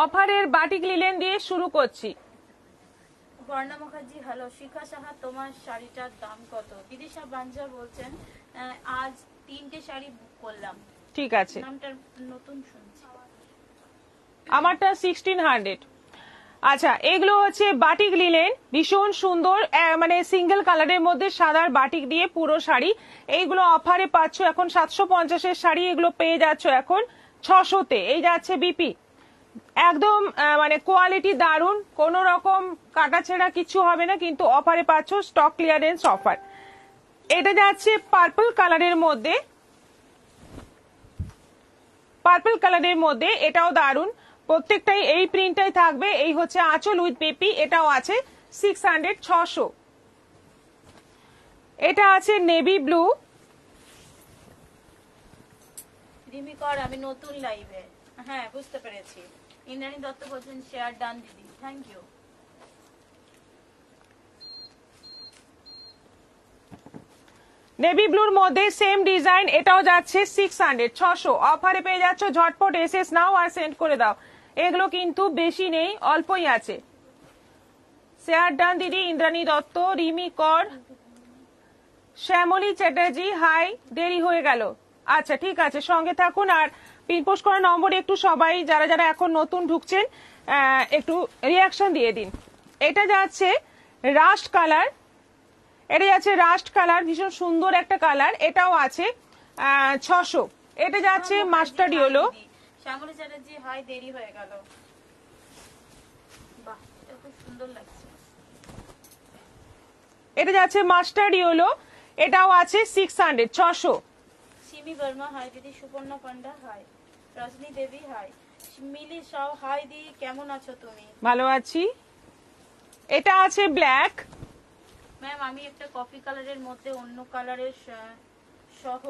অফারের batik linen দিয়ে শুরু করছি। বর্ণা মুখার্জি, হ্যালো। শিখা সাহা, তোমার শাড়িটার দাম কত? বিদিশা বাঞ্জা বলছেন আজ 3টে শাড়ি বুক করলাম। ঠিক আছে, নামটা নতুন শুনছি। আমারটা 1600। আচ্ছা, এগুলো হচ্ছে বাটিক লিলেন, ভীষণ সুন্দর, মানে সিঙ্গেল কালারের মধ্যে সাদার বাটিক দিয়ে পুরো শাড়ি। এইগুলো অফারে পাচ্ছ এখন 750-এর শাড়ি, এগুলো পেয়ে যাচ্ছ এখন 600-তে। এই যাচ্ছে বিপি, একদম মানে কোয়ালিটি দারুন, কোন রকম কাটাছেড়া কিছু হবে না, কিন্তু অফারে পাচ্ছ, স্টক ক্লিয়ারেন্স অফার। এটা যাচ্ছে পার্পল কালারের মধ্যে, পার্পল কালারের মধ্যে, এটাও দারুন, প্রত্যেকটাই এই প্রিন্টটাই থাকবে। এই হচ্ছে আঁচল উইথ পেপি, এটাও আছে 600, 600। এটা আছে নেভি ব্লু। রিমি কর, আমি নতুন লাইভে। হ্যাঁ, বুঝতে পেরেছি। ইন্দ্রাণী দত্ত বলছেন শেয়ার ডান দিদি, থ্যাংক ইউ। নেভি ব্লুর মধ্যে সেম ডিজাইন, এটাও যাচ্ছে 600, 600। অফারে পেয়ে যাচ্ছ, ঝটপট এসএস নাও আর সেন্ড করে দাও। এগুলো কিন্তু বেশি নেই, অল্পই আছে। শেয়ার ডান দিদি, ইন্দ্রাণী দত্ত, রিমি কর, শ্যামলী চ্যাটার্জি, হাই, দেরি হয়ে গেল। আচ্ছা ঠিক আছে, সঙ্গে থাকুন। আর পিনপোস্ট করা নম্বরে একটু সবাই যারা যারা এখন নতুন ঢুকছেন একটু রিয়াকশন দিয়ে দিন। এটা যাচ্ছে রাস্ট কালার, এটা যাচ্ছে রাস্ট কালার, ভীষণ সুন্দর একটা কালার, এটাও আছে 600। এটা যাচ্ছে mustard yellow. Shyamali Chatterjee, hi, দেরি হয়ে গেল। বাহ, এটা খুব সুন্দর লাগছে। এটা যাচ্ছে মাস্টার্ড ইয়েলো, এটাও আছে 600, 600। সিমি বর্মা, হাই দিদি। সুপর্ণা পান্ডা, হাই। রজনী দেবী, হাই। মিলি সাউ, হাই দি, কেমন আছো তুমি? ভালো আছি। এটা আছে ব্ল্যাক। ম্যাম, আমি একটা কফি কালারের মধ্যে অন্য কালারের সহ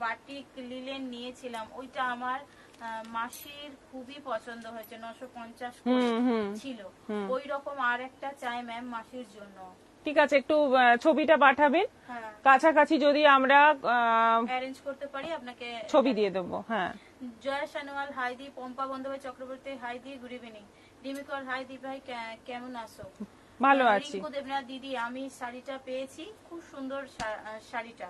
বাটিক লিলেন নিয়েছিলাম, ওইটা আমার মাসির খুবই পছন্দ হয়েছে, 950 ছিল। ওই রকম আর একটা চাই ম্যাম মাসির জন্য। ঠিক আছে, একটু ছবিটা পাঠাবেন। হ্যাঁ, কাছাকাছি যদি আমরা অ্যারেঞ্জ করতে পারি আপনাকে ছবি দিয়ে দেবো। হ্যাঁ, জয়া সানোয়াল, হাই দি। পম্পা বন্দ্যোপাধ্যায় চক্রবর্তী, হাই দি, গুড ইভিনিং। রিমিকর, হাই দি ভাই, কেমন আছো? ভালো আছি। রিঙ্কু দেবনাথ দিদি, আমি শাড়িটা পেয়েছি, খুব সুন্দর শাড়িটা।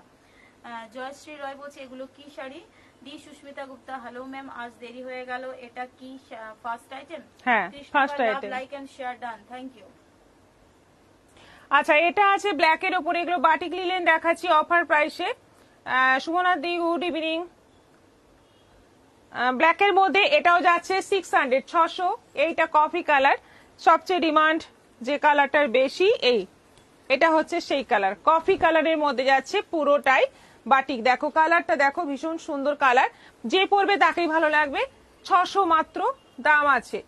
জয়শ্রী রয় বলছে এগুলো কি শাড়ি? দি সুস্মিতা গুপ্তা, হ্যালো ম্যাম, আজ দেরি হয়ে গেল, এটা কি ফার্স্ট আইটেম? হ্যাঁ, first item. Like and share done, thank you. আচ্ছা, এটা আছে ব্ল্যাকের উপরে, এগুলো বাটিক লিলেন দেখাচ্ছি অফার প্রাইসে। সুমনা দি, গুড ইভিনিং। ব্ল্যাকের মধ্যে এটাও যাচ্ছে 600, 600। এইটা কফি কালার, সবচেয়ে ডিমান্ড যে কালারটার বেশি, এটা হচ্ছে সেই কালার। কফি কালারের মধ্যে যাচ্ছে পুরোটাই বাটিক। দেখো কালারটা, দেখো ভীষণ সুন্দর কালার, যে পরবে তাকেই ভালো লাগবে। 600 মাত্র দাম আছে।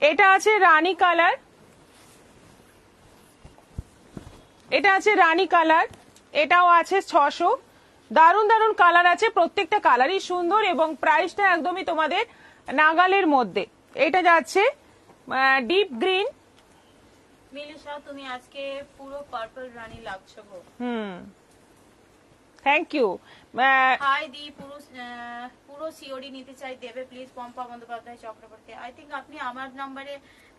এটা আছে রানী কালার, এটা আছে রানী কালার, এটাও আছে 600। দারুণ দারুণ কালার আছে, প্রত্যেকটা কালারই সুন্দর এবং প্রাইসটা একদমই তোমাদের নাগালের মধ্যে। এটা যাচ্ছে ডিপ গ্রিন। মিলিশা, তুমি আজকে পুরো পার্পল রানী লাগছো গো। Thank you. হাই দি, পুরো সিওডি নিতে চাই, দেবে please? Pompa Bandyopadhyay Chakraborty, I think আপনি আমার নাম্বারে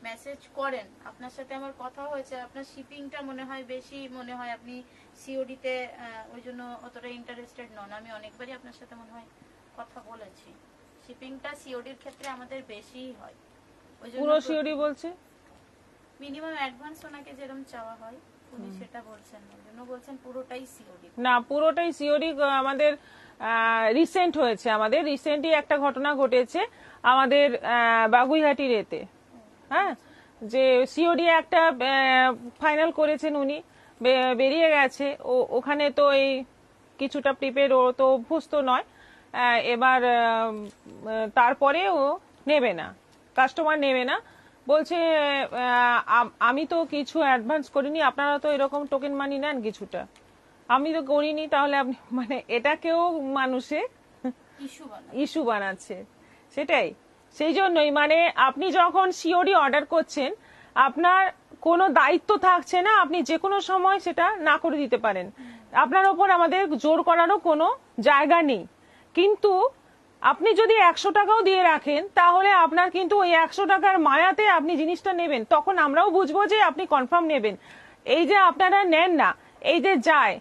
মেসেজ করেন, আপনার সাথে আমার কথা হয়েছে। আপনার শিপিংটা মনে হয় বেশি, মনে হয় আপনি সিওডিতে ওই জন্য অতটা ইন্টারেস্টেড নন। আমি অনেকবারই আপনার সাথে মনে হয় কথা বলেছি, শিপিংটা সিওডির ক্ষেত্রে আমাদের বেশিই হয়। ওই জন্য পুরো সিওডি বলছে, মিনিমাম অ্যাডভান্স ওনাকে যেরকম চাওয়া হয় উনি সেটা বলছেন না, জন্য বলছেন পুরোটাই সিওডি। না পুরোটাই সিওডি। আমাদের রিসেন্ট হয়েছে, আমাদের রিসেন্টলি একটা ঘটনা ঘটেছে আমাদের বাগুইহাটির এতে, হ্যাঁ, যে সিওডি একটা ফাইনাল করেছেন উনি, বেরিয়ে গেছে। ওখানে তো এই কিছুটা প্রিপেড, ও তো অভ্যস্ত নয়। এবার তারপরে ও নেবে না, কাস্টমার নেবে না, বলছে আমি তো কিছু অ্যাডভান্স করিনি, আপনারা তো এরকম টোকেন মানি নেন কিছুটা, আমি তো করিনি, তাহলে আপনি মানে এটাকেও মানুষে ইস্যু বানাচ্ছে। সেটাই, সেই জন্যই মানে আপনি যখন সিওডি অর্ডার করছেন, আপনার কোনো দায়িত্ব থাকছে না, আপনি যে কোনো সময় সেটা না করে দিতে পারেন, আপনার ওপর আমাদের জোর করারও কোনো জায়গা নেই। কিন্তু আপনি যদি 100 টাকাও দিয়ে রাখেন তাহলে আপনার কিন্তু ওই 100 টাকার মায়াতে আপনি জিনিসটা নেবেন, তখন আমরাও বুঝবো যে আপনি কনফার্ম নেবেন। এই যে আপনারা নেন না, এই যে যায়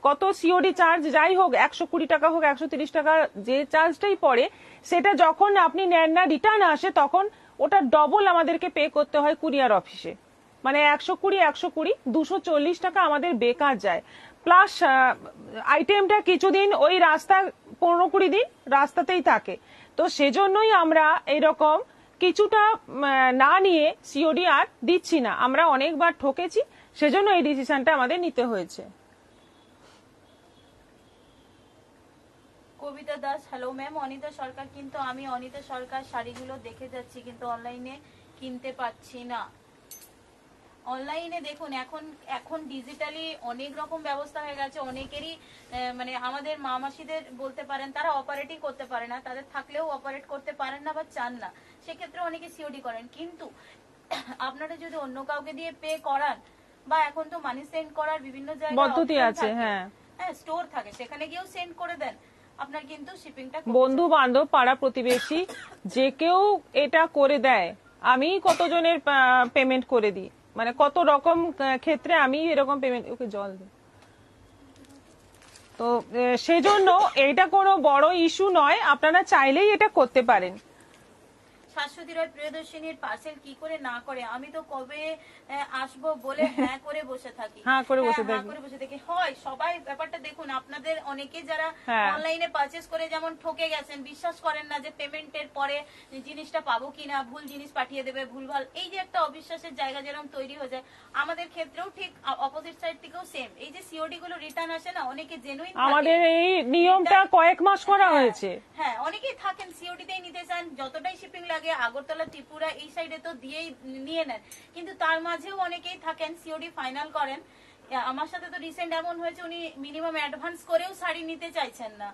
কত সিওডি চার্জ যাই হোক, 120 টাকা হোক 130 টাকা যে চার্জটাই পড়ে, সেটা যখন আপনি নেন না রিটার্ন আসে তখন ওটা ডবল আমাদেরকে পে করতে হয় কুরিয়ার অফিসে। মানে 120 240 টাকা আমাদের বেকার যায়। প্লাস আইটেমটা কিছুদিন ওই রাস্তা 15-20 দিন রাস্তাতেই থাকে। তো সেজন্যই আমরা এরকম কিছুটা না নিয়ে সিওডি আর দিচ্ছি না। আমরা অনেকবার ঠকেছি, সেজন্য এই ডিসিশনটা আমাদের নিতে হয়েছে। কবিতা দাস, হ্যালো ম্যাম, অনিতা সরকার। কিন্তু আমি অনিতা সরকার শাড়িগুলো দেখে যাচ্ছি কিন্তু অনলাইনে কিনতে পাচ্ছি না। অনলাইনে দেখুন এখন এখন ডিজিটালি অনেক রকম ব্যবস্থা হয়ে গেছে। অনেকেরই মানে আমাদের মা মাসিদের বলতে পারেন তারা অপারেটই করতে পারে না, তাদের থাকলেও অপারেট করতে পারেন না বা চান না, সেক্ষেত্রে অনেকে সিওডি করেন। কিন্তু আপনারা যদি অন্য কাউকে দিয়ে পে করান বা এখন তো মানি সেন্ড করার বিভিন্ন জায়গায় পদ্ধতি আছে, হ্যাঁ স্টোর থাকে, সেখানে গিয়েও সেন্ড করে দেন, আপনার কিন্তু শিপিংটা বন্ধু বান্ধব পাড়া প্রতিবেশী যে কেউ এটা করে দেয়। আমি কতজনের পেমেন্ট করে দিই, মানে কত রকম ক্ষেত্রে আমি এরকম পেমেন্ট। ওকে জল দিই। তো সেজন্য এটা কোনো বড় ইস্যু নয়, আপনারা চাইলেই এটা করতে পারেন। শাশ্বতী রায়, প্রিয়দর্শিনীর পার্সেল কি করে না করে, আমি তো কবে আসবো বলে হ্যাঁ করে বসে থাকি, হ্যাঁ করে বসে হ্যাঁ করে বসে থাকি। হয় সবাই ব্যাপারটা দেখুন, আপনাদের অনেকে যারা অনলাইনে পারচেজ করে যেমন ঠকে গেছেন, বিশ্বাস করেন না যে পেমেন্টের পরে জিনিসটা পাবো কিনা, ভুল জিনিস পাঠিয়ে দেবে, ভুলভাল, এই যে একটা অবিশ্বাসের জায়গা যেরকম তৈরি হয়ে যায়, আমাদের ক্ষেত্রেও ঠিক অপোজিট সাইড থেকেও সেম। এই যে সিওডি গুলো রিটার্ন আসে না, অনেকে জেনুইন, আমাদের এই নিয়মটা কয়েক মাস করা হয়েছে। হ্যাঁ অনেকেই থাকেন সিওডি তেই নিতে চান, যতটাই শিপিং লাগে আগরতলা ত্রিপুরা এই সাইডে তো দিয়েই নিয়ে নেন, কিন্তু তার মাঝেও অনেকেই থাকেন সিওডি ফাইনাল করেন। আমার সাথে তো রিসেন্ট এমন হয়েছে, উনি মিনিমাম অ্যাডভান্স করেও শাড়ি নিতে চাইছেন না,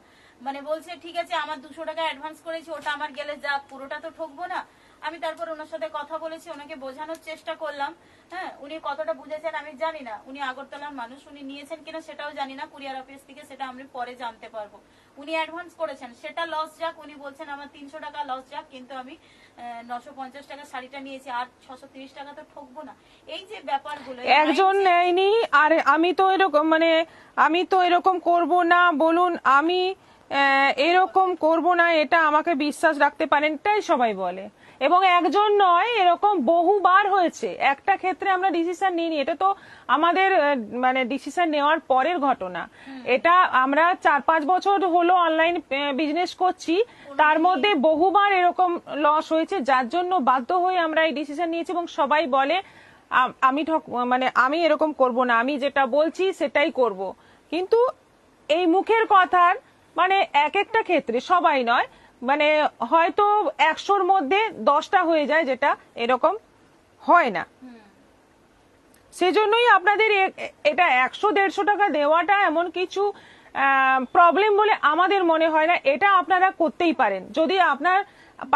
মানে বলছে ঠিক আছে আমার 200 টাকা অ্যাডভান্স করেছি, ওটা আমার গেলে যা, পুরোটা তো ঠকবো না। আমি তারপর ওনার সাথে কথা বলেছি, ওনাকে বোঝানোর চেষ্টা করলাম। হ্যাঁ উনি কতটা বুঝেছেন আমি জানি না, উনি আগরতলার মানুষ, উনি নিয়েছেন কিনা সেটাও জানি না, কুরিয়ার অফিস থেকে সেটা আমি পরে জানতে পারবো। উনি অ্যাডভান্স করেছেন, সেটা লস যাক, উনি বলছেন আমার 300 টাকা লস যাক, কিন্তু আমি 950 টাকা শাড়িটা নিয়েছি, আর 630 টাকা তো ঠকবো না। এই যে ব্যাপারগুলো একজন নেয়নি আর আমি তো এরকম, মানে আমি তো এরকম করব না বলুন, আমি এরকম করব না, এটা আমাকে বিশ্বাস রাখতে পারেন, তাই সবাই বলে। এবং একজন নয়, এরকম বহুবার হয়েছে। একটা ক্ষেত্রে আমরা ডিসিশন নিইনি, এটা তো আমাদের মানে ডিসিশন নেওয়ার পরের ঘটনা। এটা আমরা 4-5 বছর হলো অনলাইন বিজনেস করছি, তার মধ্যে বহুবার এরকম লস হয়েছে, যার জন্য বাধ্য হয়ে আমরা এই ডিসিশন নিয়েছি। এবং সবাই বলে আমি মানে আমি এরকম করব না, আমি যেটা বলছি সেটাই করব। কিন্তু এই মুখের কথার মানে এক একটা ক্ষেত্রে, সবাই নয়, মানে হয়তো 100-র মধ্যে 10টা হয়ে যায় যেটা এরকম হয় না। সেজন্যই আপনাদের এটা 100-150 টাকা দেওয়াটা এমন কিছু প্রবলেম বলে আমাদের মনে হয় না। এটা আপনারা করতেই পারেন যদি আপনার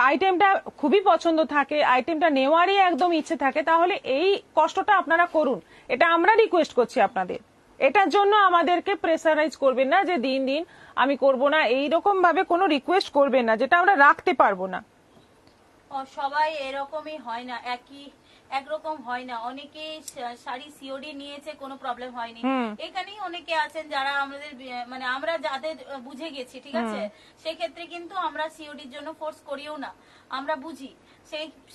আইটেমটা খুবই পছন্দ থাকে, আইটেমটা নেওয়ারই একদম ইচ্ছে থাকে, তাহলে এই কষ্টটা আপনারা করুন। এটা আমরা রিকোয়েস্ট করছি আপনাদের। এটার জন্য আমাদেরকে প্রেসারাইজ করবেন না যে দিন দিন আমি করব না, এইরকম ভাবে কোনো রিকোয়েস্ট করবেন না যেটা আমরা রাখতে পারবো না। সবাই এরকমই হয় না, একরকম হয় না। অনেকে শাড়ি সিওডি নিয়েছে, কোনো প্রবলেম হয়নি। এখানেই অনেকে আছেন যারা আমাদের মানে আমরা যাদের বুঝে গেছি, ঠিক আছে, সেক্ষেত্রে কিন্তু আমরা সিওডির জন্য ফোর্স করিও না, আমরা বুঝি।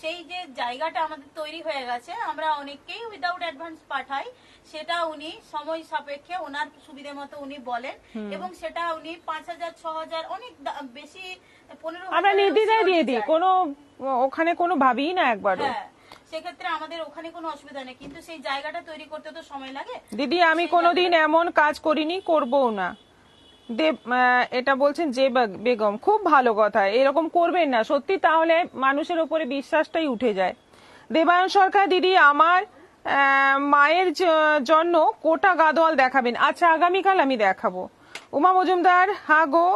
সেই যে জায়গাটা আমাদের তৈরি হয়ে গেছে, আমরা অনেককেই উইদাউট অ্যাডভান্স পাঠাই, সেটা উনি সময় সাপেক্ষে ওনার সুবিধা মতো উনি বলেন, এবং সেটা উনি 5000 6000 অনেক বেশি 15,000 আমরা নির্দ্বিধায় দিয়ে দিই, কোনো ওখানে কোনো ভাবিই না একবার। হ্যাঁ সেক্ষেত্রে আমাদের ওখানে কোনো অসুবিধা নেই, কিন্তু সেই জায়গাটা তৈরি করতে তো সময় লাগে। দিদি আমি কোনোদিন এমন কাজ করিনি, করবও না। এটা বলছেন যে বেগম, খুব ভালো কথা, এরকম করবেন না সত্যি, তাহলে মানুষের উপরে বিশ্বাসটাই উঠে যায়। দেবায়ন সরকার, দিদি আমার মায়ের জন্য কোটা গাদোয়াল দেখাবেন। আচ্ছা আগামীকাল আমি দেখাবো। উমা মজুমদার, হ্যাঁ গো,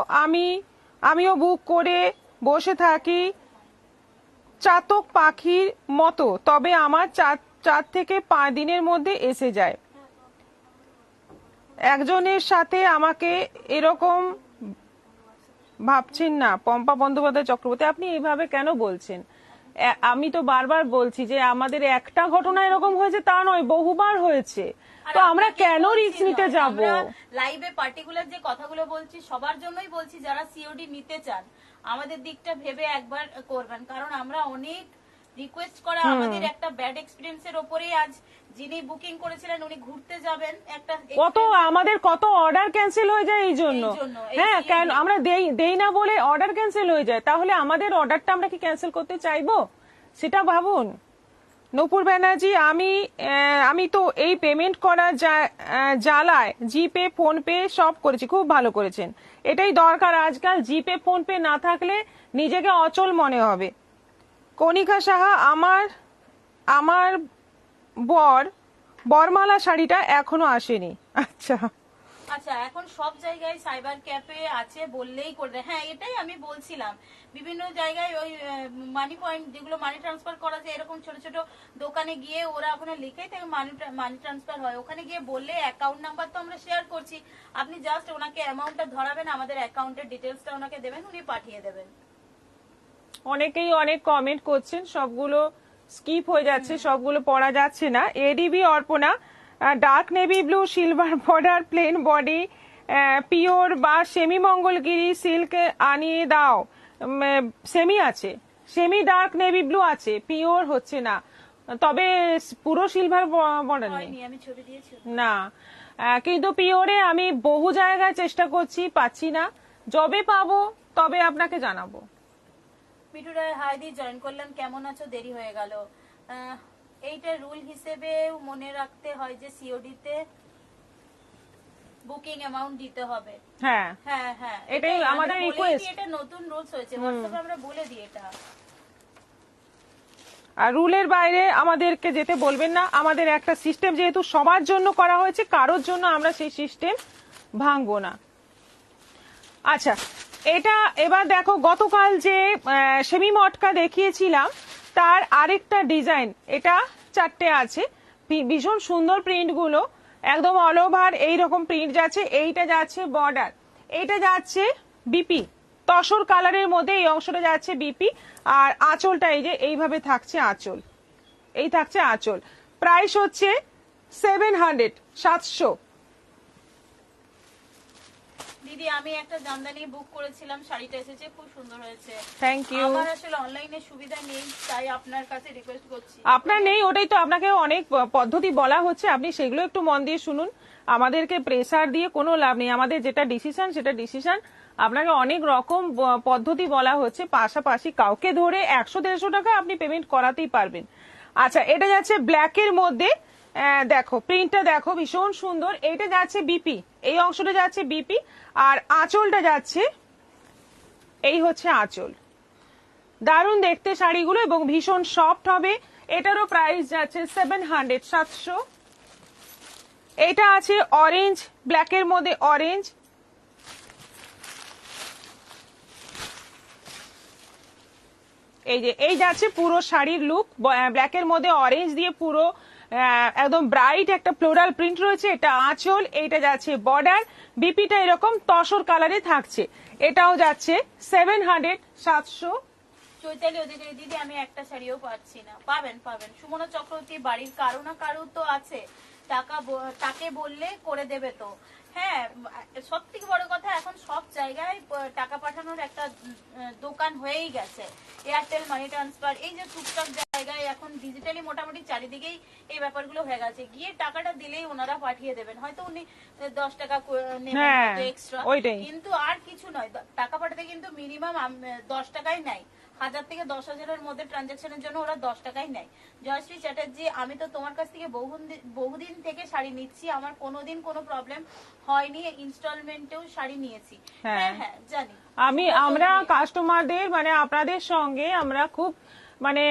আমিও বুক করে বসে থাকি চাতক পাখির মতো, তবে আমার 4 থেকে 5 দিনের মধ্যে এসে যায়। একজনের সাথে আমাকে এরকম ভাবছেন না পম্পা বন্দ্যোপাধ্যায় চক্রবর্তী, আপনি এইভাবে কেন বলছেন? আমি তো বারবার বলছি যে আমাদের একটা ঘটনা এরকম হয়েছে তা নয়, বহুবার হয়েছে, তো আমরা কেন রিস্ক নিতে যাব? লাইভে পার্টিকুলার যে কথাগুলো বলছি সবার জন্যই বলছি, যারা সিওডি নিতে চান আমাদের দিকটা ভেবে একবার করবেন, কারণ আমরা অনেক রিকোয়েস্ট করা, আমাদের একটা ব্যাড এক্সপিরিয়েন্সের ওপরেই আজ যিনি বুকিং করেছিলেন উনি ঘুরতে যাবেন, একটা আমাদের কত অর্ডার ক্যান্সেল হয়ে যায় এই জন্য। হ্যাঁ, কেন আমরা দেই না বলে অর্ডার ক্যান্সেল হয়ে যায়, তাহলে আমাদের অর্ডারটা আমরা কি ক্যান্সেল করতে চাইবো? সেটা ভাবুন। নূপুর ব্যানার্জি, আমি তো এই পেমেন্ট করা জ্বালায় জিপে ফোন পে সব করেছি, খুব ভালো করেছেন, এটাই দরকার আজকাল। জিপে ফোন পে না থাকলে নিজেকে অচল মনে হবে। কণিকা সাহা, আমার বরমালা শাড়িটা এখনো আসেনি। আচ্ছা আচ্ছা, এখন সব জায়গায় সাইবার ক্যাফে আছে বললেই করে দেয়। হ্যাঁ, এটাই আমি বলছিলাম, বিভিন্ন জায়গায় ওই মানি পয়েন্ট যেগুলো মানি ট্রান্সফার করা যায়, এরকম ছোট ছোট দোকানে গিয়ে ওরা ওখানে লিখেই থাকে মানি ট্রান্সফার হয়, ওখানে গিয়ে বললে অ্যাকাউন্ট নাম্বার তো আমরা শেয়ার করছি, আপনি জাস্ট ওনাকে অ্যামাউন্টটা ধরাবেন, আমাদের অ্যাকাউন্টের ডিটেলসটা ওনাকে দেবেন, উনি পাঠিয়ে দেবেন। অনেকেই অনেক কমেন্ট করছেন, সবগুলো স্কিপ হয়ে যাচ্ছে, সবগুলো পড়া যাচ্ছে না। ADB Arpana, dark navy blue silver border plane body pure বা সেমি মঙ্গলগিরি সিল্ক আনিয়ে দাও। সেমি আছে, সেমি ডার্ক নেভি ব্লু আছে, পিওর হচ্ছে না, তবে পুরো সিলভার বর্ডার নেই, আমি ছবি দিয়েছি না। কিন্তু পিওরে আমি বহু জায়গায় চেষ্টা করছি, পাচ্ছি না, যবে পাবো তবে আপনাকে জানাবো। মিঠু রায় হায়দি জয়েন করলাম, কেমন আছো, দেরি হয়ে গেল। এইটা রুল হিসেবে মনে রাখতে হয় যে সিওডি তে বুকিং অ্যামাউন্ট দিতে হবে। হ্যাঁ হ্যাঁ হ্যাঁ, এটাই আমাদের রিকোয়েস্ট। এটা নতুন রুলস হয়েছে, হোয়াটসঅ্যাপে আমরা বলে দিই এটা। আর রুলের বাইরে আমাদেরকে যেতে বলবেন না, আমাদের একটা সিস্টেম যেহেতু সবার জন্য করা হয়েছে, কারোর জন্য আমরা সেই সিস্টেম ভাঙবো না। আচ্ছা, এটা এবার দেখো, গতকাল যে সেমি মটকা দেখিয়েছিলাম তার আরেকটা ডিজাইন, এটা 4টে আছে, ভীষণ সুন্দর প্রিন্ট গুলো, একদম অল ওভার এইরকম প্রিন্ট যাচ্ছে। এইটা যাচ্ছে বর্ডার, এইটা যাচ্ছে বিপি, তসর কালারের মধ্যে এই অংশটা যাচ্ছে বিপি, আর আঁচলটা এই যে এইভাবে থাকছে আঁচল, এই থাকছে আঁচল। প্রাইস হচ্ছে 700। দিদি, আমি একটা জামদানি বুক করেছিলাম, শাড়িটা এসেছে, খুব সুন্দর হয়েছে, থ্যাংক ইউ। আমার আসলে অনলাইনে সুবিধা নেই, তাই আপনার কাছে রিকোয়েস্ট করছি। আপনার নেই, ওটাই তো আপনাকে অনেক পদ্ধতি বলা হচ্ছে, আপনি সেগুলো একটু মন দিয়ে শুনুন। আমাদেরকে প্রেসার দিয়ে কোনো লাভ নেই, আমাদের যেটা ডিসিশন সেটা ডিসিশন। আপনাকে অনেক রকম পদ্ধতি বলা হচ্ছে, পাশাপাশি কাউকে ধরে 100-150 টাকা আপনি পেমেন্ট করাতেই পারবেন। আচ্ছা, এটা যাচ্ছে ব্ল্যাকের মধ্যে, দেখো প্রিন্টটা দেখো, ভীষণ সুন্দর। এইটা যাচ্ছে বিপি, এই অংশটা যাচ্ছে বিপি, আর আঁচলটা যাচ্ছে, এই হচ্ছে আঁচল। দারুণ দেখতে শাড়িগুলো এবং ভীষণ সফট হবে। এটারও প্রাইস যাচ্ছে 700। এটা আছে অরেঞ্জ, ব্ল্যাকের মধ্যে অরেঞ্জ, এই যে এই যাচ্ছে পুরো শাড়ির লুক, ব্ল্যাকের মধ্যে অরেঞ্জ দিয়ে পুরো একদম ব্রাইট একটা ফ্লোরাল প্রিন্ট রয়েছে। এটা আঁচল, এইটা যাচ্ছে বর্ডার, বিপিটা এরকম তসর কালারে থাকছে। এটাও যাচ্ছে 700। চৈতালি অধিকারী, দিদি আমি একটা শাড়িও পাচ্ছি না। পাবেন পাবেন, সুমনা চক্রবর্তী, বাড়ির কারো না কারো তো আছে, তাকে বললে করে দেবে তো। হ্যাঁ, সব থেকে বড় কথা, এখন সব জায়গায় টাকা পাঠানোর একটা দোকান হয়েই গেছে, এয়ারটেল মানি ট্রান্সফার, এই যে টুকটাক জায়গায় এখন ডিজিটালি মোটামুটি চারিদিকেই এই ব্যাপারগুলো হয়ে গেছে। গিয়ে টাকাটা দিলেই ওনারা পাঠিয়ে দেবেন, হয়তো উনি 10 টাকা নেবেন এক্সট্রা, কিন্তু আর কিছু নয়। টাকা পাঠাতে কিন্তু মিনিমাম 10 টাকাই নেয়, 1000 থেকে 10,000-এর মধ্যে ট্রানজাকশনের জন্য ওরা 10 টাকাই নেয়। জয়শ্রী চ্যাটার্জি, আমি তো তোমার কাছ থেকে বহুদিন থেকে শাড়ি নিচ্ছি, আমার কোনোদিন কোনো প্রবলেম হয়নি, ইনস্টলমেন্টেও শাড়ি নিয়েছি। হ্যাঁ হ্যাঁ জানি, আমরা কাস্টমারদের মানে আপনাদের সঙ্গে আমরা খুব মানে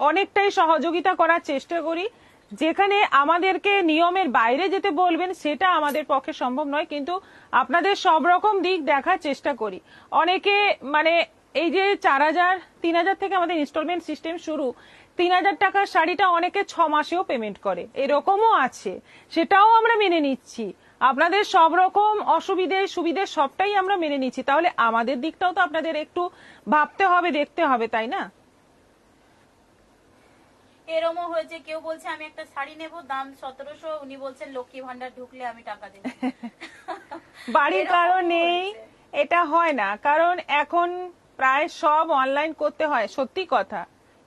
অনেকটাই সহযোগিতা করার চেষ্টা করি। যেখানে আমাদেরকে নিয়মের বাইরে যেতে বলবেন সেটা আমাদের পক্ষে সম্ভব নয়, কিন্তু আপনাদের সব রকম দিক দেখার চেষ্টা করি। অনেকে মানে এই যে 4,000 3,000 থেকে আমাদের ইনস্টলমেন্ট সিস্টেম শুরু, 3,000 টাকার শাড়িটা অনেকে 6 মাসেও পেমেন্ট করে, এরকমও আছে, সেটাও আমরা মেনে নিচ্ছি। আপনাদের সব রকম অসুবিধে সুবিধে সবটাই আমরা মেনে নিচ্ছি, তাহলে আমাদের দিকটাও তো আপনাদের একটু ভাবতে হবে, দেখতে হবে, তাই না? এরমও হয়েছে কেউ বলছে আমি একটা শাড়ি নেব, দাম 1700, উনি বলছেন লক্ষ্মী ভান্ডার ঢুকলে আমি টাকা দেব। বাড়ির কারণ নেই, এটা হয় না, কারণ এখন প্রায় সব অনলাইন করতে হয়, সত্যি কথা।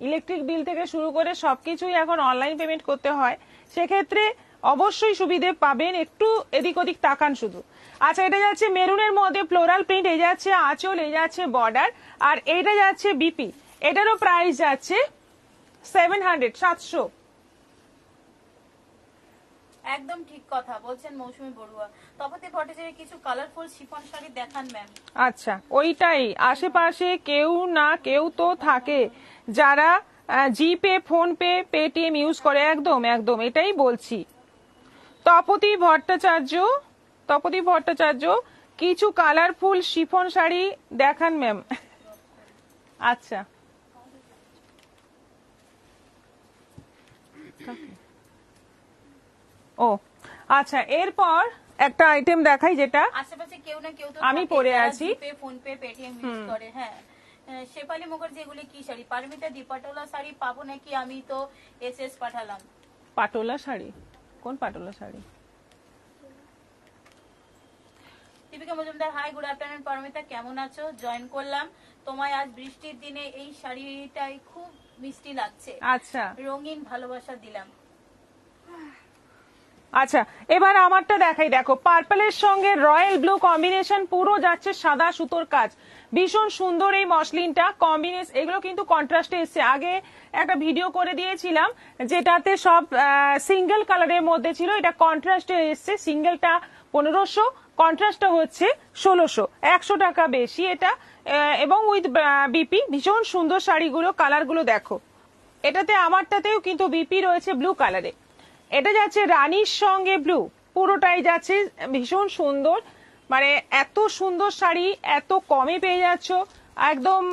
ইলেকট্রিক বিল থেকে শুরু করে সবকিছুই এখন অনলাইন পেমেন্ট করতে হয়, সেক্ষেত্রে অবশ্যই সুবিধে পাবেন, একটু এদিক ওদিক তাকান শুধু। আচ্ছা, এটা যাচ্ছে মেরুনের মধ্যে ফ্লোরাল প্রিন্ট, এই যাচ্ছে আঁচল, এই যাচ্ছে বর্ডার, আর এইটা যাচ্ছে বিপি, এটারও প্রাইস যাচ্ছে 700। একদম ঠিক কথা বলছেন মৌসুমী বড়ুয়া। তপতি ভট্টাচার্য কিছু কালারফুল শিফন শাড়ি দেখান ম্যাম। আচ্ছা, ওইটাই, আশেপাশে কেউ না কেউ তো থাকে যারা জিপে, ফোন পে, পেটিএম ইউজ করে, একদম একদম এটাই বলছি। তপতি ভট্টাচার্য কিছু কালারফুল শিফন শাড়ি দেখান ম্যাম। আচ্ছা, ও আচ্ছা, এরপর একটা আইটেম দেখাই যেটা আশেপাশে কেউ না কেউ তো আমি থাকে পরে যারা আছি। জিপে, ফোন পে, পেটিএম ইউজ করে। হ্যাঁ, শেফালি মুখার্জি এগুলি কি শাড়ি? পারমিতা দিপাটোলা শাড়ি পাবো নাকি? আমি তো এসএস পাঠালাম। পাটোলা শাড়ি? কোন Patola sari? Dipika Majumdar, hi, good afternoon Paramita, কেমন আছো? জয়েন করলাম তোমায় আজ বৃষ্টির দিনে, এই শাড়িটাই খুব মিষ্টি লাগছে। আচ্ছা রঙিন ভালোবাসা দিলাম। আচ্ছা, এবার আমারটা দেখাই, দেখো পার্পলের সঙ্গে রয়্যাল ব্লু কম্বিনেশন, পুরো যাচ্ছে সাদা সুতোর কাজ, ভীষণ সুন্দর এই মসলিনটা কম্বিনেশন। এগুলো কিন্তু কন্ট্রাস্টে এসছে, আগে একটা ভিডিও করে দিয়েছিলাম যেটাতে সব সিঙ্গেল কালারের মধ্যে ছিল, এটা কন্ট্রাস্টে এসছে। সিঙ্গেলটা 1500, কন্ট্রাস্টটা হচ্ছে 1600, 100 টাকা বেশি এটা, এবং উইথ বিপি। ভীষণ সুন্দর শাড়িগুলো, কালারগুলো দেখো, এটাতে আমারটাতেও কিন্তু বিপি রয়েছে ব্লু কালারে। এটা যাচ্ছে রানীর সঙ্গে ব্লু, পুরোটাই যাচ্ছে ভীষণ সুন্দর, মানে এত সুন্দর শাড়ি এত কমে পেয়ে যাচ্ছ, একদম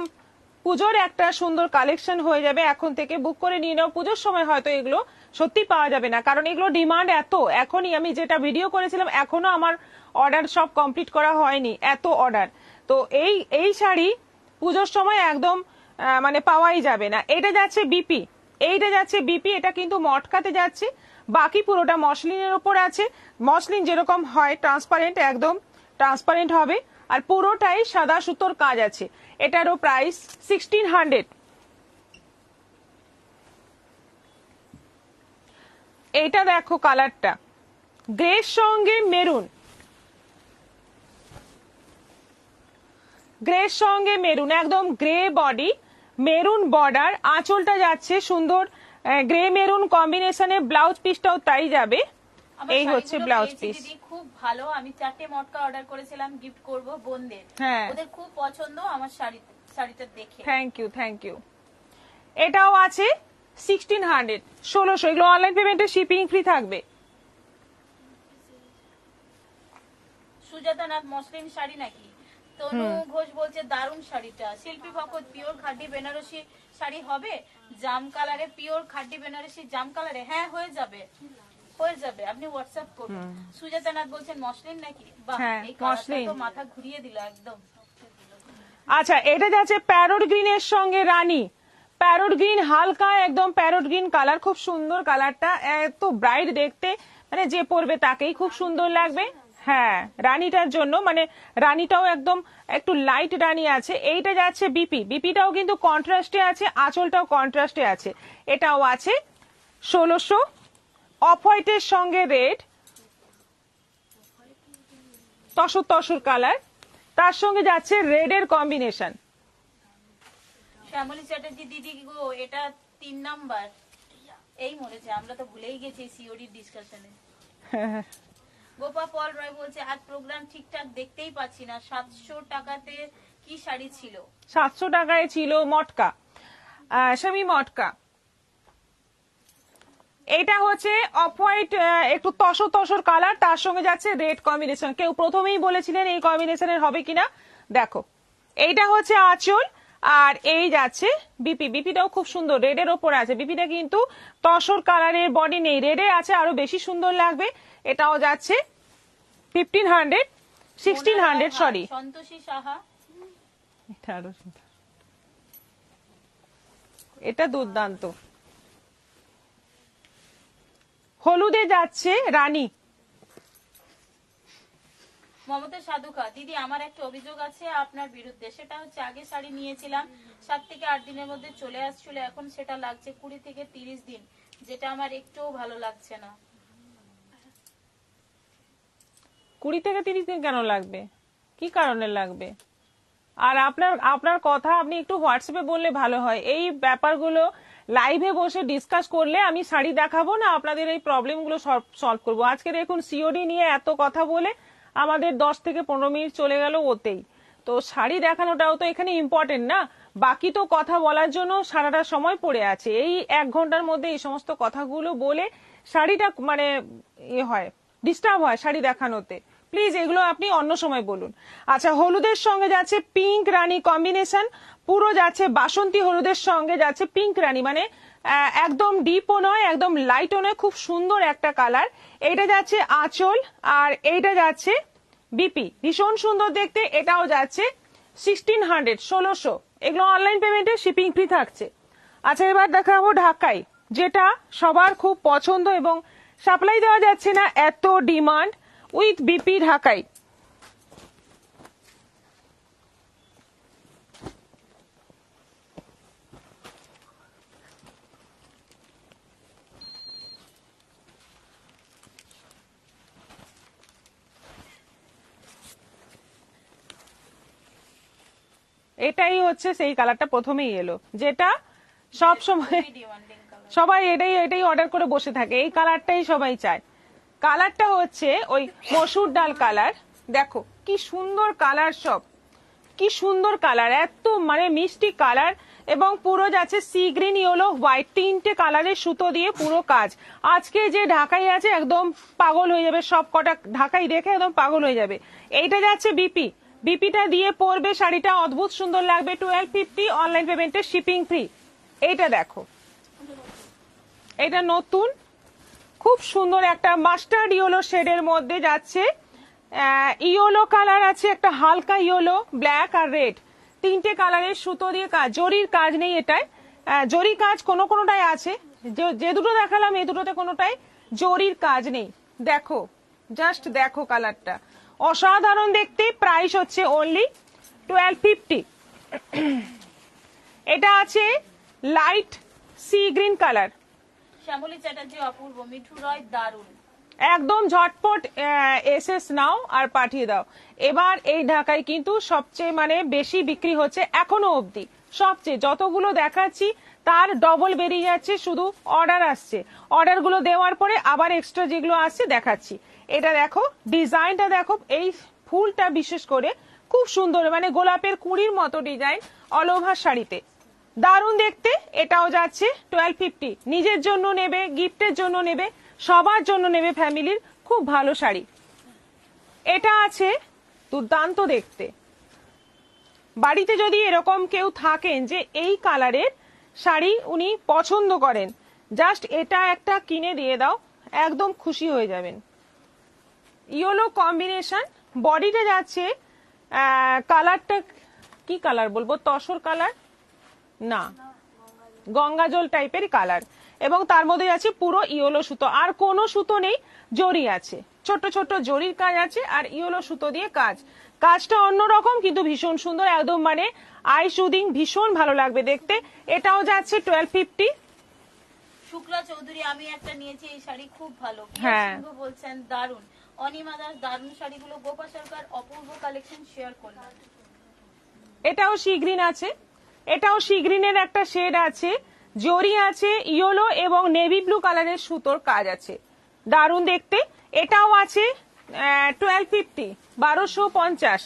পুজোর একটা সুন্দর কালেকশন হয়ে যাবে। এখন থেকে বুক করে নিয়ে নাও, পুজোর সময় হয়তো এগুলো সত্যি পাওয়া যাবে না, কারণ এগুলো ডিমান্ড এত। এখনই আমি যেটা ভিডিও করেছিলাম, এখনো আমার অর্ডার সব কমপ্লিট করা হয়নি, এত অর্ডার। তো এই শাড়ি পুজোর সময় একদম মানে পাওয়াই যাবে না। এটা যাচ্ছে বিপি, এইটা যাচ্ছে বিপি, এটা কিন্তু মটকাতে যাচ্ছে, বাকি পুরোটা মসলিনের উপর আছে। মসলিন যেরকম হয় ট্রান্সপারেন্ট, একদম ট্রান্সপারেন্ট হবে, আর পুরোটাই সাদা সুতোর কাজ আছে। এটারও প্রাইস 1600। এইটা দেখো কালারটা, গ্রের সঙ্গে মেরুন, গ্রের সঙ্গে মেরুন, একদম গ্রে বডি, মেরুন বর্ডার, আঁচলটা যাচ্ছে সুন্দর গ্রে মেরুন কম্বিনেশনে, ব্লাউজ পিসটাও তাই যাবে। এই হচ্ছে ব্লাউজ পিস। খুব ভালো, আমি 4টে মটকা অর্ডার করেছিলাম, গিফট করব বোনদের। হ্যাঁ, ওদের খুব পছন্দ আমার শাড়িটা দেখে। Thank you. এটাও আছে 1600, 1600। এগুলো অনলাইন পেমেন্টে শিপিং ফ্রি থাকবে। সুজাতা নাথ, মসলিন শাড়ি নাকি? তনু ঘোষ বলছে দারুণ শাড়িটা। শিল্পী ভকত, পিওর খাঁটি বেনারসি শাড়ি হবে জাম কালারে? পিওর খাঁটি বেনারসি জাম কালারে? হ্যাঁ, হয়ে যাবে, আপনি হোয়াটসঅ্যাপ করুন। সুজাতা নাথ বলছেন মসলিন নাকি? বাহ, এই কালারটা তো মাথা ঘুরিয়ে দিল একদম। আচ্ছা, এটা যাচ্ছে প্যারট গ্রিনের সঙ্গে রানী, প্যারট গ্রিন, হালকা একদম প্যারট গ্রিন কালার, খুব সুন্দর কালারটা, এত ব্রাইট দেখতে, মানে যে পরবে তাকেই খুব সুন্দর লাগবে। হ্যাঁ, রানীটার জন্য, মানে রানীটাও একদম একটু লাইট রানী আছে। এইটা যাচ্ছে বিপি, বিপিটাও কিন্তু কন্ট্রাস্টে আছে, আঁচলটাও কন্ট্রাস্টে আছে, এটাও আছে 1600। অফ হোয়াইটের সঙ্গে রেড, তসর কালার, তার সঙ্গে যাচ্ছে রেড এর কম্বিনেশন। শ্যামলী চ্যাটার্জি দিদি গো, এটা 3 নাম্বার, এই মরেছে, আমরা তো ভুলেই গেছি সিওডি ডিসকাশনে। গোপা পল রয় বলছে আজ প্রোগ্রাম ঠিকঠাক দেখতেই পাচ্ছি না, 700 টাকাতে কি শাড়ি ছিল? 700 টাকায় ছিল মটকা, সেমি মটকা। এটা হচ্ছে অফ হোয়াইট, একটু তসর কালার, তার সঙ্গে যাচ্ছে রেড কম্বিনেশন। কেউ প্রথমেই বলেছিলেন এই কম্বিনেশনের হবে কিনা, দেখো এইটা হচ্ছে আঁচল, আর এই যাচ্ছে বিপি, বিপিটাও খুব সুন্দর, রেডের ওপরে আছে। বিপিটা কিন্তু তসর কালারের বডি নেই, রেডে আছে, আরো বেশি সুন্দর লাগবে। এটাও যাচ্ছে 1500, 1600 সরি। সন্তোষী সাহা, এটা আরো সুন্দর, এটা দুর্দান্ত। হলুদে যাচ্ছে রানী। মমতা সাধুকা, দিদি আমার একটা অভিযোগ আছে আপনার বিরুদ্ধে। সেটা হচ্ছে আগে শাড়ি নিয়েছিলাম 7 থেকে 8 দিনের মধ্যে চলে আসছিল, এখন সেটা লাগছে 20 থেকে 30 দিন, যেটা আমার একটুও ভালো লাগছে না। 20 থেকে 30 দিন কেন লাগবে? কি কারণে লাগবে? আর আপনার আপনার কথা আপনি একটু হোয়াটসঅ্যাপে বললে ভালো হয়। এই ব্যাপারগুলো লাইভে বসে ডিসকাস করলে আমি শাড়ি দেখাবো না, আপনাদের এই প্রবলেমগুলো সলভ করবো। আজকে দেখুন সিওডি নিয়ে এত কথা বলে আমাদের 10 থেকে 15 মিনিট চলে গেল ওতেই। তো শাড়ি দেখানোটাও তো এখানে ইম্পর্টেন্ট না? বাকি তো কথা বলার জন্য সারাটা সময় পড়ে আছে। এই 1 ঘন্টার মধ্যে এই সমস্ত কথাগুলো বলে শাড়িটা মানে হয়, ডিস্টার্ব হয় শাড়ি দেখানোতে। প্লিজ এগুলো আপনি অন্য সময় বলুন। আচ্ছা, হলুদের সঙ্গে যাচ্ছে পিঙ্ক রানী কম্বিনেশন, পুরো যাচ্ছে বাসন্তী হলুদের সঙ্গে যাচ্ছে পিঙ্ক রানী, মানে একদম ডিপও নয় একদম লাইটও নয়, খুব সুন্দর একটা কালার। এইটা যাচ্ছে আঁচল, আর এইটা যাচ্ছে বিপি, ভীষণ সুন্দর দেখতে। এটাও যাচ্ছে 1600, 1600। এগুলো অনলাইন পেমেন্টে শিপিং ফ্রি থাকছে। আচ্ছা, এবার দেখাবো ঢাকাই, যেটা সবার খুব পছন্দ এবং সাপ্লাই দেওয়া যাচ্ছে না, এত ডিমান্ড, উইথ বিপি ঢাকাই। এটাই হচ্ছে সেই কালারটা প্রথমেই এলো, যেটা সব সময় ডিমান্ডিং কালার। সবাই এটাই এটাই অর্ডার করে বসে থাকে, এই কালারটাই সবাই চায়। কালারটা হচ্ছে ওই মসুর ডাল কালার। দেখো কি সুন্দর কালার, সব কি সুন্দর কালার, এত মানে মিষ্টি কালার। এবং পুরো যাচ্ছে সি গ্রিন, ইয়েলো, হোয়াইট, 3টে কালারের সুতো দিয়ে পুরো কাজ। আজকে যে ঢাকাই আছে একদম পাগল হয়ে যাবে, সব কটা ঢাকাই দেখে একদম পাগল হয়ে যাবে। এইটা যাচ্ছে বিপি, বিপিটা দিয়ে পরবে শাড়িটা অদ্ভুত সুন্দর লাগবে। 1250, অনলাইন পেমেন্টে শিপিং ফ্রি। এইটা দেখো, এটা নতুন, খুব সুন্দর একটা মাস্টার্ড ইয়েলো শেডের মধ্যে যাচ্ছে। ইয়েলো কালার আছে, একটা হালকা ইয়েলো, ব্ল্যাক আর রেড, 3টে কালারের সুতো দিয়ে কাজ। জরির কাজ নেই এটায়, জরি কাজ কোনো কোনোটাই আছে, যে দুটো দেখালাম এই দুটোতে কোনোটাই জরির কাজ নেই। দেখো, জাস্ট দেখো কালারটা অসাধারণ দেখতে। প্রাইস হচ্ছে অনলি 1250। এটা আছে light sea green colour, Shyamali Chatterjee, Apurba, Mithu Roy, দারুণ। একদম ঝটপট এসএস নাও আর পাঠিয়ে দাও। এবার এই ঢাকায় কিন্তু সবচেয়ে মানে বেশি বিক্রি হচ্ছে এখনো অবধি, সবচেয়ে যতগুলো দেখাচ্ছি তার ডবল বেরিয়ে যাচ্ছে, শুধু অর্ডার আসছে। অর্ডারগুলো দেওয়ার পরে আবার এক্সট্রা যেগুলো আসছে দেখাচ্ছি। এটা দেখো, ডিজাইনটা দেখো, এই ফুলটা বিশেষ করে খুব সুন্দর, মানে গোলাপের কুঁড়ির মতো ডিজাইন অল ওভার শাড়িতে, দারুণ দেখতে। এটাও যাচ্ছে 1250। নিজের জন্য নেবে, গিফটের জন্য নেবে, সবার জন্য নেবে, ফ্যামিলির খুব ভালো শাড়ি। এটা আছে দুর্দান্ত দেখতে। বাড়িতে যদি এরকম কেউ থাকেন যে এই কালারের শাড়ি উনি পছন্দ করেন, জাস্ট এটা একটা কিনে দিয়ে দাও, একদম খুশি হয়ে যাবেন। ইয়েলো কম্বিনেশন, বডিটা যাচ্ছে কালারটা কি কালার বলবো, তসর কালার না, গঙ্গা জল টাইপের কালার, এবং তার মধ্যে আছে পুরো ইয়েলো সুতো, আর কোনো সুতো নেই, জরি আছে, ছোট ছোট জরির কাজ আছে, আর ইয়েলো সুতো দিয়ে কাজ। কাজটা অন্যরকম কিন্তু ভীষণ সুন্দর, একদম মানে আই সুদিং, ভীষণ ভালো লাগবে দেখতে। এটাও যাচ্ছে 1250। শুক্লা চৌধুরী, আমি একটা নিয়েছি, এই শাড়ি খুব ভালো। হ্যাঁ। সিংহ বলছেন দারুণ। অনিমা দাস, দারুণ শাড়িগুলো। গোপা সরকার, অপূর্ব কালেকশন শেয়ার করলাম। এটাও সি গ্রিন আছে, এটাও সি গ্রিনের একটা শেড আছে, জরি আছে, ইয়েলো এবং নেভি ব্লু কালারের সুতোর কাজ আছে, দারুণ দেখতে। এটাও আছে 1250, 1250।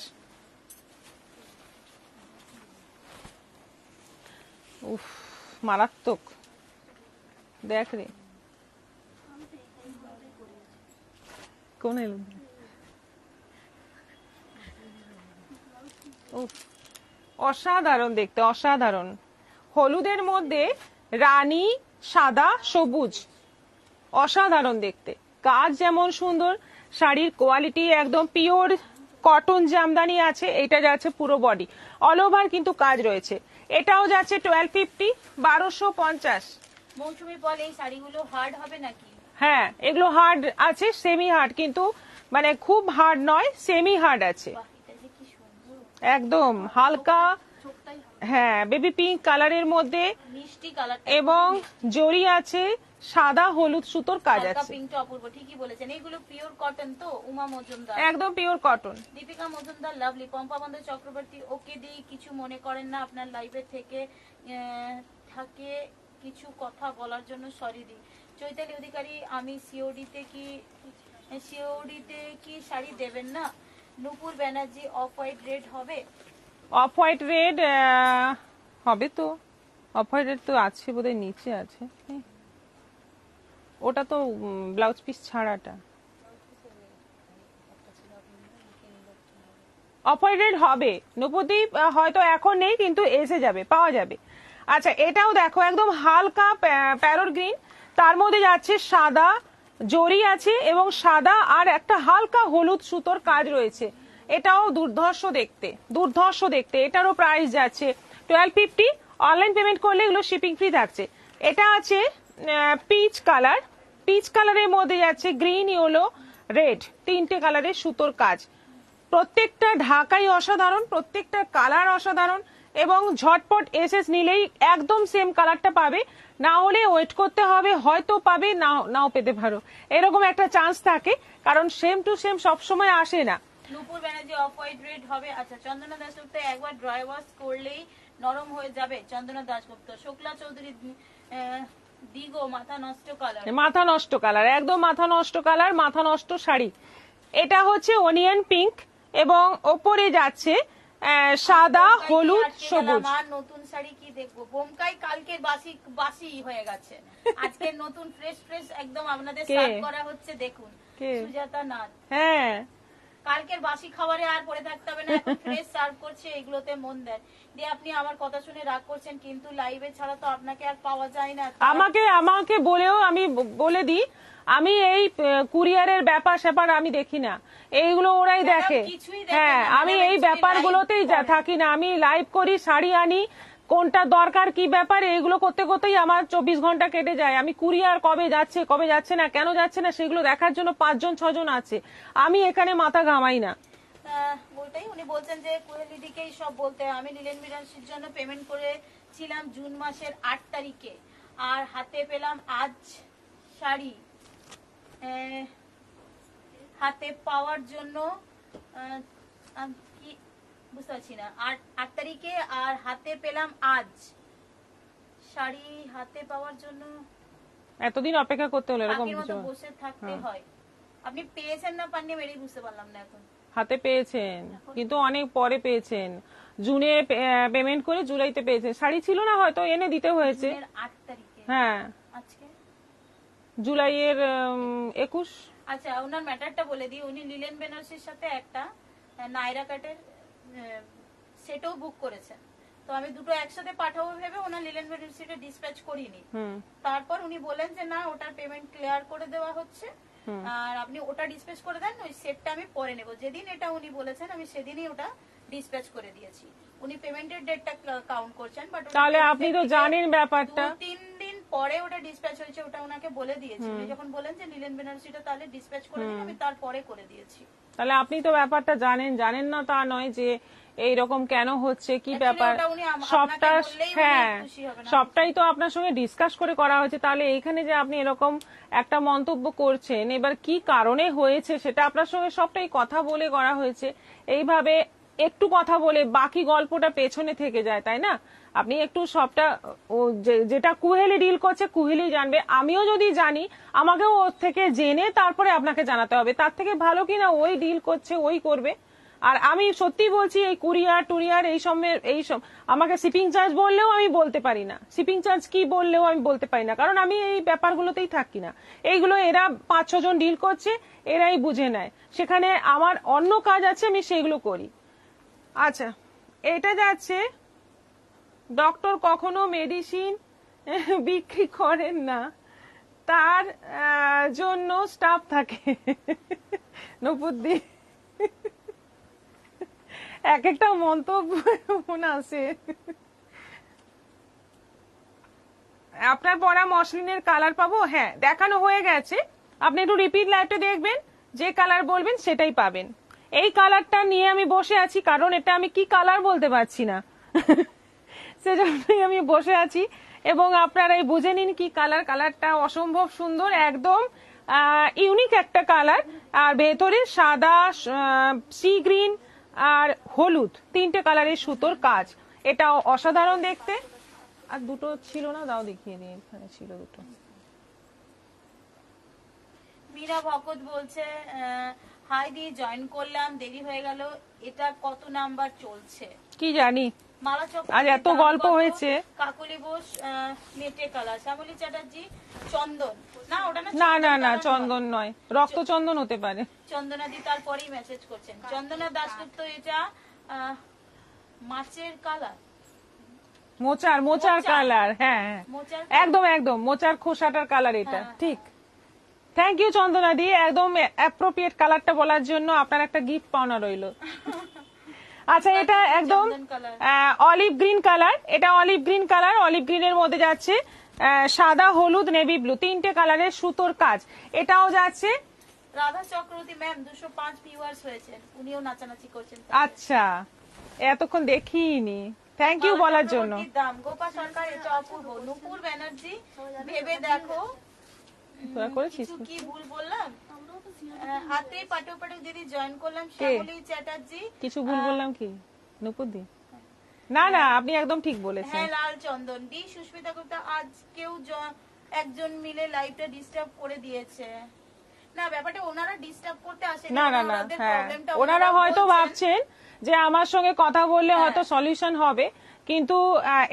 উফ, মারাত্মক, দেখ রে কোন এলো। উফ, অসাধারণ দেখতে, অসাধারণ। হলুদের মধ্যে রানী, সাদা, সবুজ, অসাধারণ দেখতে। কাজ যেমন সুন্দর, শাড়ির কোয়ালিটি একদম পিওর কটন জামদানি আছে। এটা যাচ্ছে পুরো বডি, অল ওভার কিন্তু কাজ রয়েছে। এটাও যাচ্ছে 1250, 1250। মৌসুমি বল এই শাড়িগুলো হার্ড হবে নাকি? হ্যাঁ, এগুলো হার্ড আছে, সেমি হার্ড, কিন্তু মানে খুব হার্ড নয়, সেমি হার্ড আছে। বাহ, এটা যে কি সুন্দর, একদম হালকা, চোখটাই হবে। হ্যাঁ বেবি পিঙ্ক কালারের মধ্যে, মিষ্টি কালার এবং জরি আছে, সাদা হলুদ সুতোর কাজ হালকা আছে। পিঙ্কটা অপূর্ব, ঠিকই বলেছেন। এইগুলো পিওর কটন তো? উমা মজুমদার, একদম pure cotton. Dipika Majumdar, lovely. Pampa বন্দ চক্রবর্তী, ওকে দি কিছু মনে করেন না, আপনার লাইভে থেকে থাকে কিছু কথা বলার জন্য সরি দি। চৈতালি অধিকারী, আমি সিওডিতে কি শাড়ি দেবেন না? নূপুর ব্যানার্জি, অফ হোয়াইট রেড হবে? অফ হোয়াইট রেড হবে তো, অফ হোয়াইট রেড তো আছে বোধহয়, নিচে আছে। ওটা তো ব্লাউজ পিস ছাড়াটা। অফ হোয়াইট রেড হবে নবদ্বীপ, হয়তো এখন নেই কিন্তু এসে যাবে, পাওয়া যাবে। আচ্ছা, এটাও দেখো একদম হালকা প্যারোট গ্রিন, তার মধ্যে যাচ্ছে সাদা জরি আছে এবং সাদা আর একটা হালকা হলুদ সুতোর কাজ রয়েছে। এটাও দুর্ধর্ষ দেখতে, দুর্ধর্ষ দেখতে। এটারও প্রাইস যাচ্ছে 1250। অনলাইন পেমেন্ট করলে এগুলো শিপিং ফ্রি থাকছে। এটা আছে পিচ কালার, পিচ কালারের মধ্যে যাচ্ছে গ্রিন, ইয়েলো, রেড, তিনটে কালারের সুতোর কাজ। প্রত্যেকটা ঢাকাই অসাধারণ, প্রত্যেকটা কালার অসাধারণ, এবং ঝটপট এসএস নিলেই একদম সেম কালারটা পাবে, না হলে ওয়েট করতে হবে, হয়তো পাবে, নাও পেতে পারো, এরকম একটা চান্স থাকে, কারণ সেম টু সেম সবসময় আসে না। নূপুর ব্যানার্জি, অফ হোয়াইট রেড হবে। আচ্ছা, চন্দনা দাশগুপ্ত, একবার ড্রাই ওয়াশ করলেই নরম হয়ে যাবে। চন্দনা দাশগুপ্ত। শুক্লা চৌধুরী, দিগো, মাথা নষ্ট কালার। মাথা নষ্ট কালার, একদম মাথা নষ্ট কালার, মাথা নষ্ট শাড়ি। এটা হচ্ছে অনিয়ন পিঙ্ক এবং ওপরে যাচ্ছে সাদা, হলুদ, সবুজ। আর নতুন শাড়ি কি দেখবো? বোমকাই কালকের বাসি হয়ে গেছে, আজকে নতুন ফ্রেশ ফ্রেশ একদম আপনাদের সার্ভ করা হচ্ছে, দেখুন। সুজাতা নাথ, হ্যাঁ, কালকের বাসি খাবারে আর পড়ে থাকতে হবে না, এখন ফ্রেশ সার্ভ করছে, এগুলোতে মন দেন। দিয়ে আপনি আমার কথা শুনে রাগ করছেন, কিন্তু লাইভে ছাড়া তো আপনাকে আর পাওয়া যায় না। আমাকে বলেও আমি বলে দিই, আমি এই কুরিয়ারের ব্যাপার স্যাপার আমি দেখি না, এইগুলো ওরাই দেখে। হ্যাঁ, আমি এই ব্যাপারগুলোতেই থাকি না, আমি লাইভ করি, শাড়ি আনি, কোনটা দরকার কি ব্যাপার, এইগুলো করতে করতেই আমার 24 ঘন্টা কেটে যায়। আমি কুরিয়ার কবে যাচ্ছে কবে যাচ্ছে না, কেন যাচ্ছে না, সেগুলো দেখার জন্য 5 জন 6 জন আছে, আমি এখানে মাথা ঘামাই না। ওইটাই উনি বলছেন যে কুহেলিদিকেই সব বলতে। আমি লিলেন মিরান্সির জন্য পেমেন্ট করেছিলাম জুন মাসের 8 তারিখে, আর হাতে পেলাম আজ শাড়ি। হাতে পাওয়ার জন্য কি বুঝতে পারছি না। 8 তারিখে আর হাতে পেলাম আজ শাড়ি। হাতে পাওয়ার জন্য এতদিন অপেক্ষা করতে হলো, এরকম আগের মতো কিছু। বসে থাকতে হয়। আপনি পেয়েছেন না পাননি এটাই বুঝতে পারলাম না এখন। হাতে পেয়েছেন, কিন্তু অনেক পরে পেয়েছেন, জুনে পেমেন্ট করে জুলাইতে পেয়েছেন। শাড়ি ছিল না, হয়তো এনে দিতে হয়েছে। 8 তারিখে, হ্যাঁ, আজকে জুলাইয়ের 21। আচ্ছা, ওনার ম্যাটারটা বলে দিই। উনি লিলেন বেনারসির সাথে একটা নাইরা কাটের সেটও বুক করেছেন, তো আমি দুটো একসাথে পাঠাবো ভেবে ওনার লিলেন বেনারসিটা ডিসপ্যাচ করিনি। তারপর উনি বলেন যে না, ওটার পেমেন্ট ক্লিয়ার করে দেওয়া হচ্ছে, আর আপনি ওটা ডিসপ্যাচ করে দেন, ওই সেটটা আমি পরে নেব। যেদিন এটা উনি বলেছেন আমি সেদিনই ওটা ডিসপ্যাচ করে দিয়েছি। উনি পেমেন্টের ডেটটা কাউন্ট করছেন, বাট তাহলে আপনি তো জানেন ব্যাপারটা। 2-3 দিন পরে ওটা ডিসপ্যাচ হয়েছে, ওটা ওনাকে বলে দিয়েছি। উনি যখন বলেন যে লিলেন বেনারসিটা তাহলে ডিসপ্যাচ করে দিন, আমি তারপরে করে দিয়েছি। তাহলে আপনি তো ব্যাপারটা জানেন না তা নয়, যে এইরকম কেন হচ্ছে, কি ব্যাপার, সবটা। হ্যাঁ, সবটাই তো আপনার সঙ্গে ডিসকাস করে করা হয়েছে। তাহলে এইখানে যে আপনি এরকম একটা মন্তব্য করছেন, এবার কি কারণে হয়েছে সেটা আপনার সঙ্গে সবটাই কথা বলে করা হয়েছে। এইভাবে একটু কথা বলে বাকি গল্পটা পেছনে থেকে যায়, তাই না? আপনি একটু সবটা, যেটা কুহেলি ডিল করছে কুহেলি জানবে, আমিও যদি জানি আমাকেও ওর থেকে জেনে তারপরে আপনাকে জানাতে হবে। তার থেকে ভালো কিনা ওই ডিল করছে ওই করবে। আর আমি সত্যি বলছি, এই কুরিয়ার টুরিয়ার এইসব আমাকে শিপিং চার্জ বললেও আমি বলতে পারি না, শিপিং চার্জ কি বললেও আমি বলতে পারি না, কারণ আমি এই ব্যাপারগুলোতেই থাকি না। এইগুলো এরা 5-6 জন ডিল করছে, এরাই বুঝে নেয়, সেখানে আমার অন্য কাজ আছে, আমি সেগুলো করি। আচ্ছা, এটা যাচ্ছে, ডক্টর কখনো মেডিসিন বিক্রি করেন না, তার জন্য স্টাফ থাকে। নপুদ্দি এক একটা মন্তব্য মনে আছে। আপনার পরা মসলিনের কালার পাবো? হ্যাঁ, দেখানো হয়ে গেছে, আপনি একটু রিপিট লাইভটা দেখবেন, যে কালার বলবেন সেটাই পাবেন। এই কালারটা নিয়ে আমি বসে আছি, কারণ এটা আমি কি কালার বলতে পারছি না, সেজন্যই আমি বসে আছি। এবং আপনারাই বুঝে নিন কি কালার। কালারটা অসম্ভব সুন্দর, একদম ইউনিক একটা কালার। আর ভেতরে সাদা, সি গ্রিন আর হলুদ, তিনটে কালারের সুতোর কাজ। এটা অসাধারণ দেখতে। আর দুটো ছিল না, দাও দেখিয়ে দিই, এখানে ছিল দুটো। মীরা ভকত বলছে হাই দি, জয়েন করলাম, দেরি হয়ে গেল, এটা কত নাম্বার চলছে? কি জানি, মালা আজ এত গল্প হয়েছে। কাকুলি বোস মেটে কালার। শ্যামলী চ্যাটার্জি চন্দন, না ওটা না না না, চন্দন নয়, রক্ত চন্দন হতে পারে। চন্দনাদি তারপরেই মেসেজ করছেন। চন্দনা দাশগুপ্ত, এটা মাছের কালার, মোচার কালার। হ্যাঁ হ্যাঁ, মোচার একদম একদম মোচার খোসাটার কালার এটা, ঠিক। থ্যাংক ইউ চন্দনা দি, একদম অ্যাপ্রোপ্রিয়েট কালারটা বলার জন্য আপনার একটা গিফট পাওনা রইল। আচ্ছা, এটা একদম অলিভ গ্রিন কালার। এটা অলিভ গ্রিন কালার, অলিভ গ্রিনের মধ্যে যাচ্ছে সাদা, হলুদ, নেভি ব্লু, তিনটে কালারের সুতোর কাজ। এটাও যাচ্ছে। রাধা চক্রবর্তী ম্যাম 205 ভিউয়ার্স হয়েছে, উনিও নাচানাচি করছেন। আচ্ছা, এতক্ষণ দেখিনি, থ্যাংক ইউ বলার জন্য। দাম গোপা সরকার, এটা অপূর্ব। নুপুর ব্যানার্জি, ভেবে দেখো কিছু কি ভুল বললাম? হাতে পাটু পাটু দিদি জয়েন করলাম। শ্যামলী চ্যাটার্জি, কিছু ভুল বললাম কি নুপুর দি? না না, আপনি একদম ঠিক বলেছেন। হ্যাঁ, লাল চন্দন ডি। সুস্মিতা গুপ্তা, আজ কেউ একজন মিলে লাইভটা ডিস্টার্ব করে দিয়েছে। না, ব্যাপারটা ওনারা ডিস্টার্ব করতে আসে না না না, হ্যাঁ, ওনারা হয়তো ভাবছেন যে আমার সঙ্গে কথা বললে হয়তো সলিউশন হবে, কিন্তু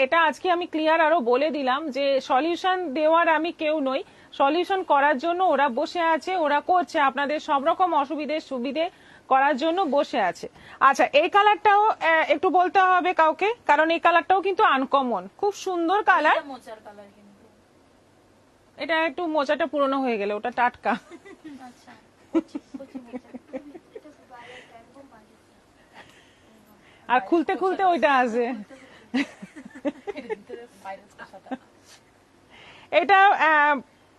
এটা আজকে আমি ক্লিয়ার আরো বলে দিলাম যে সলিউশন দেওয়ার আমি কেউ নই, সলিউশন করার জন্য ওরা বসে আছে, ওরা করছে, আপনাদের সব রকম সুবিধে করার জন্য বসে আছে। আচ্ছা, এই কালারটাও একটু বলতে হবে কাউকে, কারণ এই কালারটাও কিন্তু আনকমন, খুব সুন্দর কালার। মোচার কালার কিন্তু এটা একটু মোচাটা পুরনো হয়ে গেলে, ওটা টাটকা। আচ্ছা, আর খুলতে খুলতে ওইটা আছে। এটা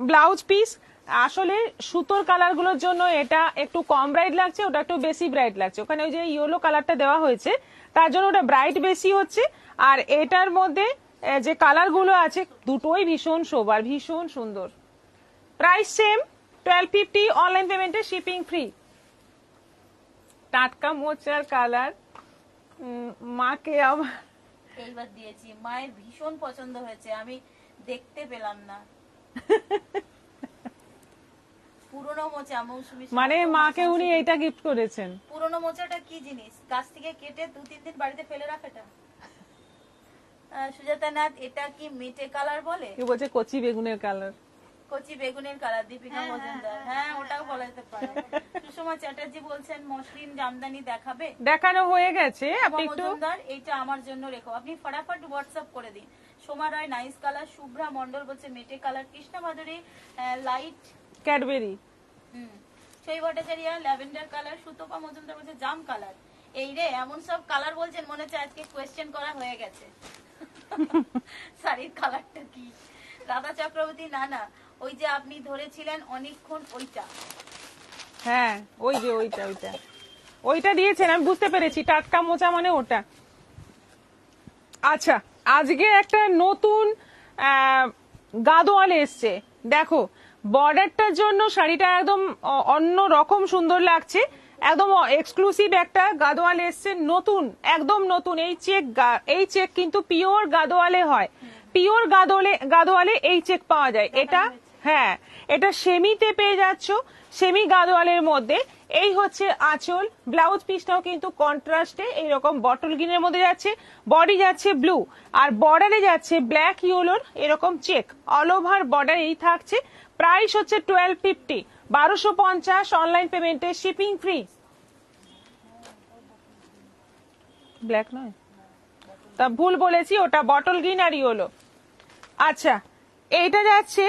ব্লাউজ পিস। আসলে সুতোর কালার গুলোর জন্য এটা একটু কম ব্রাইট লাগছে, ওটা একটু বেশি ব্রাইট লাগছে। ওখানে ওই যে ইয়েলো কালারটা দেওয়া হয়েছে, তার জন্য ওটা ব্রাইট বেশি হচ্ছে। আর এটার মধ্যে যে কালার গুলো আছে, দুটোই ভীষণ সোবার, ভীষণ সুন্দর। প্রাইস সেম, 1250, অনলাইন পেমেন্টে শিপিং ফ্রি। টাটকা মোচার কালার, মাকে আমার এইবার দিয়েছি, মায়ের ভীষণ পছন্দ হয়েছে, আমি দেখতে পেলাম না। পুরনো মোচা, মৌসুমী, মানে মাকে উনি এইটা গিফট করেছেন। পুরনো মোচাটা কি জিনিস? গাছ থেকে কেটে 2-3 দিন বাড়িতে ফেলে রাখাটা। সুজাতা নাথ, এটা কি মেটে কালার বলে? কি বলছে? কচি বেগুনের কালার। কচি বেগুনের কালার, দীপিকা মজুমদার। হ্যাঁ, ওটাও বলা যেতে পারে। সুষমা চ্যাটার্জি বলছেন মসলিন জামদানি দেখাবে? দেখানো হয়ে গেছে, আপনি একটু মজুমদার, এইটা আমার জন্য রেখো, আপনি ফটাফট হোয়াটসঅ্যাপ করে দিন। Soma Roy, nice colour. শুভ্রা মন্ডল বলছে মেটে colour. Krishna Bhaduri, light Cadbury. সেই ভট্টাচার্য, ল্যাভেন্ডার কালার। সুতপা মজুমদার বলছে জাম কালার। এই রে, এমন সব কালার বলছেন, মনে হচ্ছে আজকে কোয়েশ্চেন করা হয়ে গেছে। শাড়ির কালারটা কি? রাধা চক্রবর্তী, না না, ওই যে আপনি ধরেছিলেন অনেকক্ষণ, ওইটা। হ্যাঁ, ওই যে ওইটা দিয়েছেন, আমি বুঝতে পেরেছি, টাটকা মোচা মানে ওটা। আচ্ছা, আজকে একটা নতুন গাদোয়াল এসছে, দেখো বর্ডারটার জন্য শাড়িটা একদম অন্য রকম সুন্দর লাগছে, একদম এক্সক্লুসিভ একটা গাদোয়াল এসছে, নতুন, একদম নতুন। এই চেক কিন্তু পিওর গাদোয়ালে হয়, পিওর গাদোয়ালে এই চেক পাওয়া যায়। এটা হ্যাঁ, এটা সেমিতে পেয়ে যাচ্ছ, সেমি গাদোয়ালের মধ্যে। এই হচ্ছে আঁচল, ব্লাউজ পিসটাও কিন্তু কন্ট্রাস্টে এইরকম বটল গ্রিনের মধ্যে যাচ্ছে, বডি যাচ্ছে ব্লু, আর বর্ডারে যাচ্ছে ব্ল্যাক ইয়েলোর এরকম চেক, অল ওভার বর্ডার এই থাকছে। প্রাইস হচ্ছে 1250, 1250, অনলাইন পেমেন্টে শিপিং ফ্রি। ব্ল্যাক নয়, তা ভুল বলেছি, ওটা বটল গ্রিন আর ইয়েলো। আচ্ছা, এইটা যাচ্ছে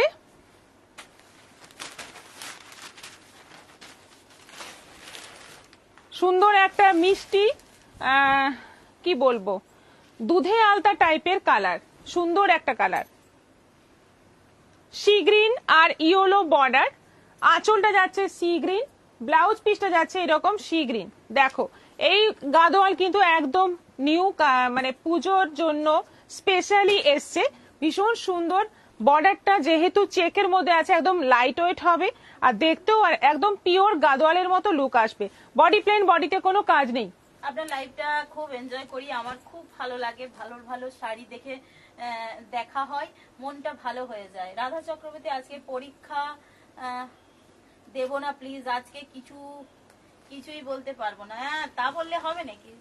সুন্দর একটা মিষ্টি, কি বলবো, দুধে আলতা টাইপের কালার, সুন্দর একটা কালার, সি গ্রিন আর ইয়েলো বর্ডার। আঁচলটা যাচ্ছে সি গ্রিন, ব্লাউজ পিসটা যাচ্ছে এরকম সি গ্রিন। দেখো এই গাদোয়াল কিন্তু একদম নিউ, মানে পুজোর জন্য স্পেশালি এসছে, ভীষণ সুন্দর। বর্ডারটা যেহেতু চেকের মধ্যে আছে, একদম লাইট ওয়েট হবে আর দেখতেও আর একদম পিওর গাদোয়ালের মতো লুক আসবে। বডি প্লেন, বডিতে কোনো কাজ নেই। আপনার লাইভটা খুব এনজয় করি, আমার খুব ভালো লাগে, ভালো ভালো শাড়ি দেখে দেখা হয়, মনটা ভালো হয়ে যায়। রাধা চক্রবর্তী, আজকে পরীক্ষা দেব না প্লিজ, আজকে কিছুই বলতে পারবো না। হ্যাঁ, তা বললে হবে নাকি?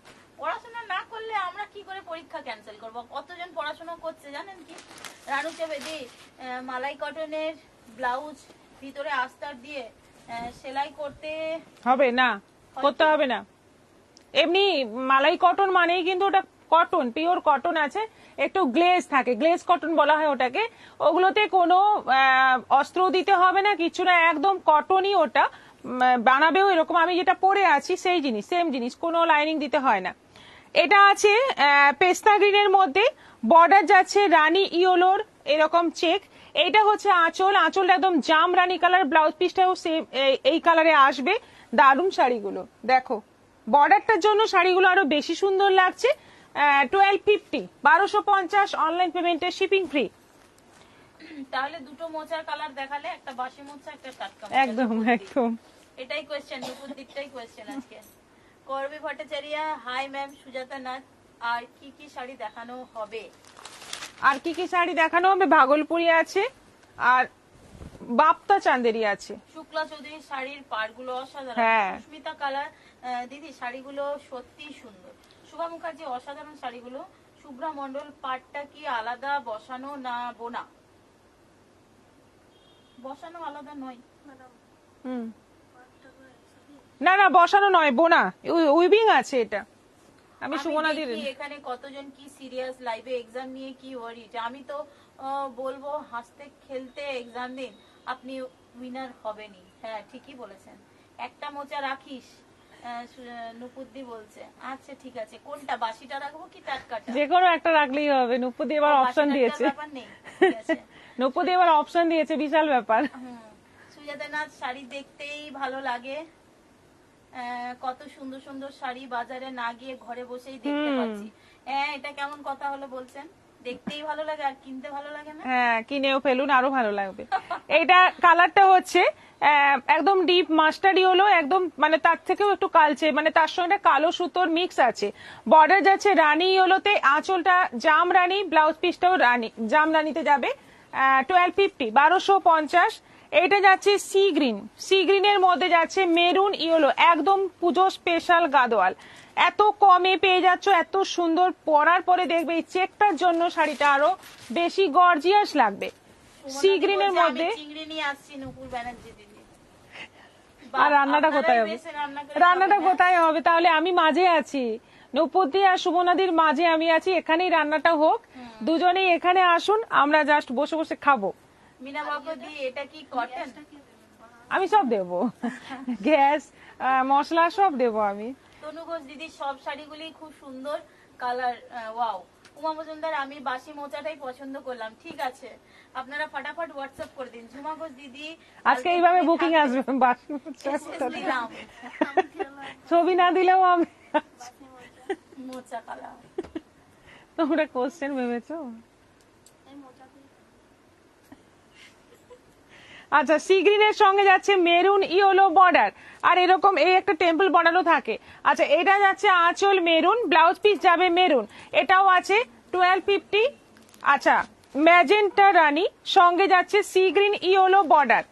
পড়াশোনা না করলে আমরা কি করে পরীক্ষা ক্যান্সেল করব? কতজন পড়াশোনা করছে জানেন কি? রানু চেবেদি, মালাই কটনের ব্লাউজ ভিতরে আস্তর দিয়ে সেলাই করতে হবে না, করতে হবে না। এমনি মালাই কটন মানেই কিন্তু ওটা কটন, পিওর কটন আছে, একটু গ্লেজ থাকে, গ্লেজ কটন বলা হয় ওটাকে। ওগুলোতে কোনো অস্ত্র দিতে হবে না, কিছু না, একদম কটনই ওটা। বানাবেও এরকম, আমি যেটা পরে আছি সেই জিনিস, সেম জিনিস, কোনো লাইনিং দিতে হয় না। এটা আছে পেস্তা গ্রিনের মধ্যে, বর্ডার যাচ্ছে রানী ইয়েলোর এরকম চেক। এইটা হচ্ছে আঁচল, আঁচলটা একদম জাম রানী কালার, ব্লাউজ পিসটাও সেম এই কালারে আসবে। দারুণ শাড়িগুলো দেখো, বর্ডারটার জন্য শাড়িগুলো আরো বেশি সুন্দর লাগছে। 1250, 1250, অনলাইন পেমেন্টে শিপিং ফ্রি। তাহলে দুটো মোচার কালার দেখালে, একটা বাসি মোচা, একটা টাটকা মোচা। একদম একদম, এটাই কোয়েশ্চেন, দুপুর দিকটাই কোয়েশ্চেন আজকে। করবি ভট্টাচার্য, হাই ম্যাম, সুজাতা নাথ, আর কি কি শাড়ি দেখানো হবে? আর কি কি শাড়ি দেখানো হবে? ভাগলপুরি আছে আর বাপ্তা চান্দেরি আছে। শুক্লা চৌধুরীর শাড়ির পাড়গুলো অসাধারণ। হ্যাঁ। সুস্মিতা কালার, দিদি শাড়িগুলো সত্যি সুন্দর। শুভা মুখার্জি, অসাধারণ শাড়িগুলো। শুভ্রা মন্ডল, পাড়টা কি আলাদা বসানো না বোনা? বসানো আলাদা নয়। হুম, না না, বসানো নয়, বোনা, উইভিং আছে এটা। আমি সুমনাদির দেখি এখানে কতজন কি সিরিয়াস, লাইভে এক্সাম নিয়ে কি ওয়ারিড। আমি তো বলবো হাসতে খেলতে এক্সাম দিন, আপনি উইনার হবেনই। হ্যাঁ, ঠিকই বলেছেন। একটা মোচা রাখিস, নুপুদ্দি বলছে। আচ্ছা ঠিক আছে, কোনটা, বাসিটা রাখবো কি টাটকাটা? যে কোনো একটা রাখলেই হবে। নুপুদি এবার অপশন দিয়েছে, ব্যাপার নেই, ঠিক আছে। নুপুদি এবার অপশন দিয়েছে, বিশাল ব্যাপার। সুজাতা নাথ, শাড়ি দেখতেই ভালো লাগে, কত সুন্দর সুন্দর শাড়ি বাজারে না গিয়ে ঘরে বসেই দেখতে পাচ্ছি। হ্যাঁ, এটা কেমন কথা হলো বলছেন? দেখতেই ভালো লাগে আর কিনতে ভালো লাগে না? হ্যাঁ, কিনেও ফেলুন, আরো ভালো লাগবে। এইটা কালারটা হচ্ছে একদম ডিপ মাস্টার্ডি হলো, একদম মানে তার থেকেও একটু কালচে, মানে তার সঙ্গে কালো সুতোর মিক্স আছে। বর্ডার যাচ্ছে রানী ইয়েলোতে, আঁচলটা জাম রানী, ব্লাউজ পিসটাও রানী, জাম রানীতে যাবে। 1250, 1250। এইটা যাচ্ছে সি গ্রিন, সি গ্রিনের মধ্যে যাচ্ছে মেরুন ইয়েলো, একদম পুজো স্পেশাল গাদোয়াল। এত কমে পেয়ে যাচ্ছ, এত সুন্দর, পরার পরে দেখবে এই চেকটার জন্য শাড়িটা আরো বেশি গর্জিয়াস লাগবে। সি গ্রিনের মধ্যে। চিংড়ি নিয়ে আসছি নুপুর ব্যানার্জি দিদি। আর রান্নাটা কোথায় হবে? রান্নাটা কোথায় হবে? তাহলে আমি মাঝে আছি, নৌপতি আর সুমনাদির মাঝে আমি আছি, এখানেই রান্নাটা হোক, দুজনেই এখানে আসুন, আমরা জাস্ট বসে বসে খাবো। মিনা বাবু দি, এটা কি কটন? আমি সব দেবো, গ্যাস, মশলা সব দেবো আমি। তনু ঘোষ দিদি, সব শাড়িগুলি খুব সুন্দর কালার, ওয়াও। উমা মজুমদার, আমি বাসি মোচাটাই পছন্দ করলাম। ঠিক আছে, আপনারা ফটাফট হোয়াটসঅ্যাপ করে দিন। ঝুমা ঘোষ দিদি, আজকে এইভাবে বুকিং আসবে, দিলাম ছবি না দিলেও আমি। মোচা কালার। তোমরা কোশ্চেন ভেবেছো? আচ্ছা, সি গ্রিনের সঙ্গে যাচ্ছে মেরুন ইয়েলো বর্ডার, আর এরকম এই একটা টেম্পল বর্ডারও থাকে। আচ্ছা, এটা যাচ্ছে আঁচল মেরুন, ব্লাউজ পিস যাবে মেরুন, এটাও আছে 1250। আচ্ছা, ম্যাজেন্টা রানী, সঙ্গে যাচ্ছে সি গ্রিন ইয়েলো বর্ডার।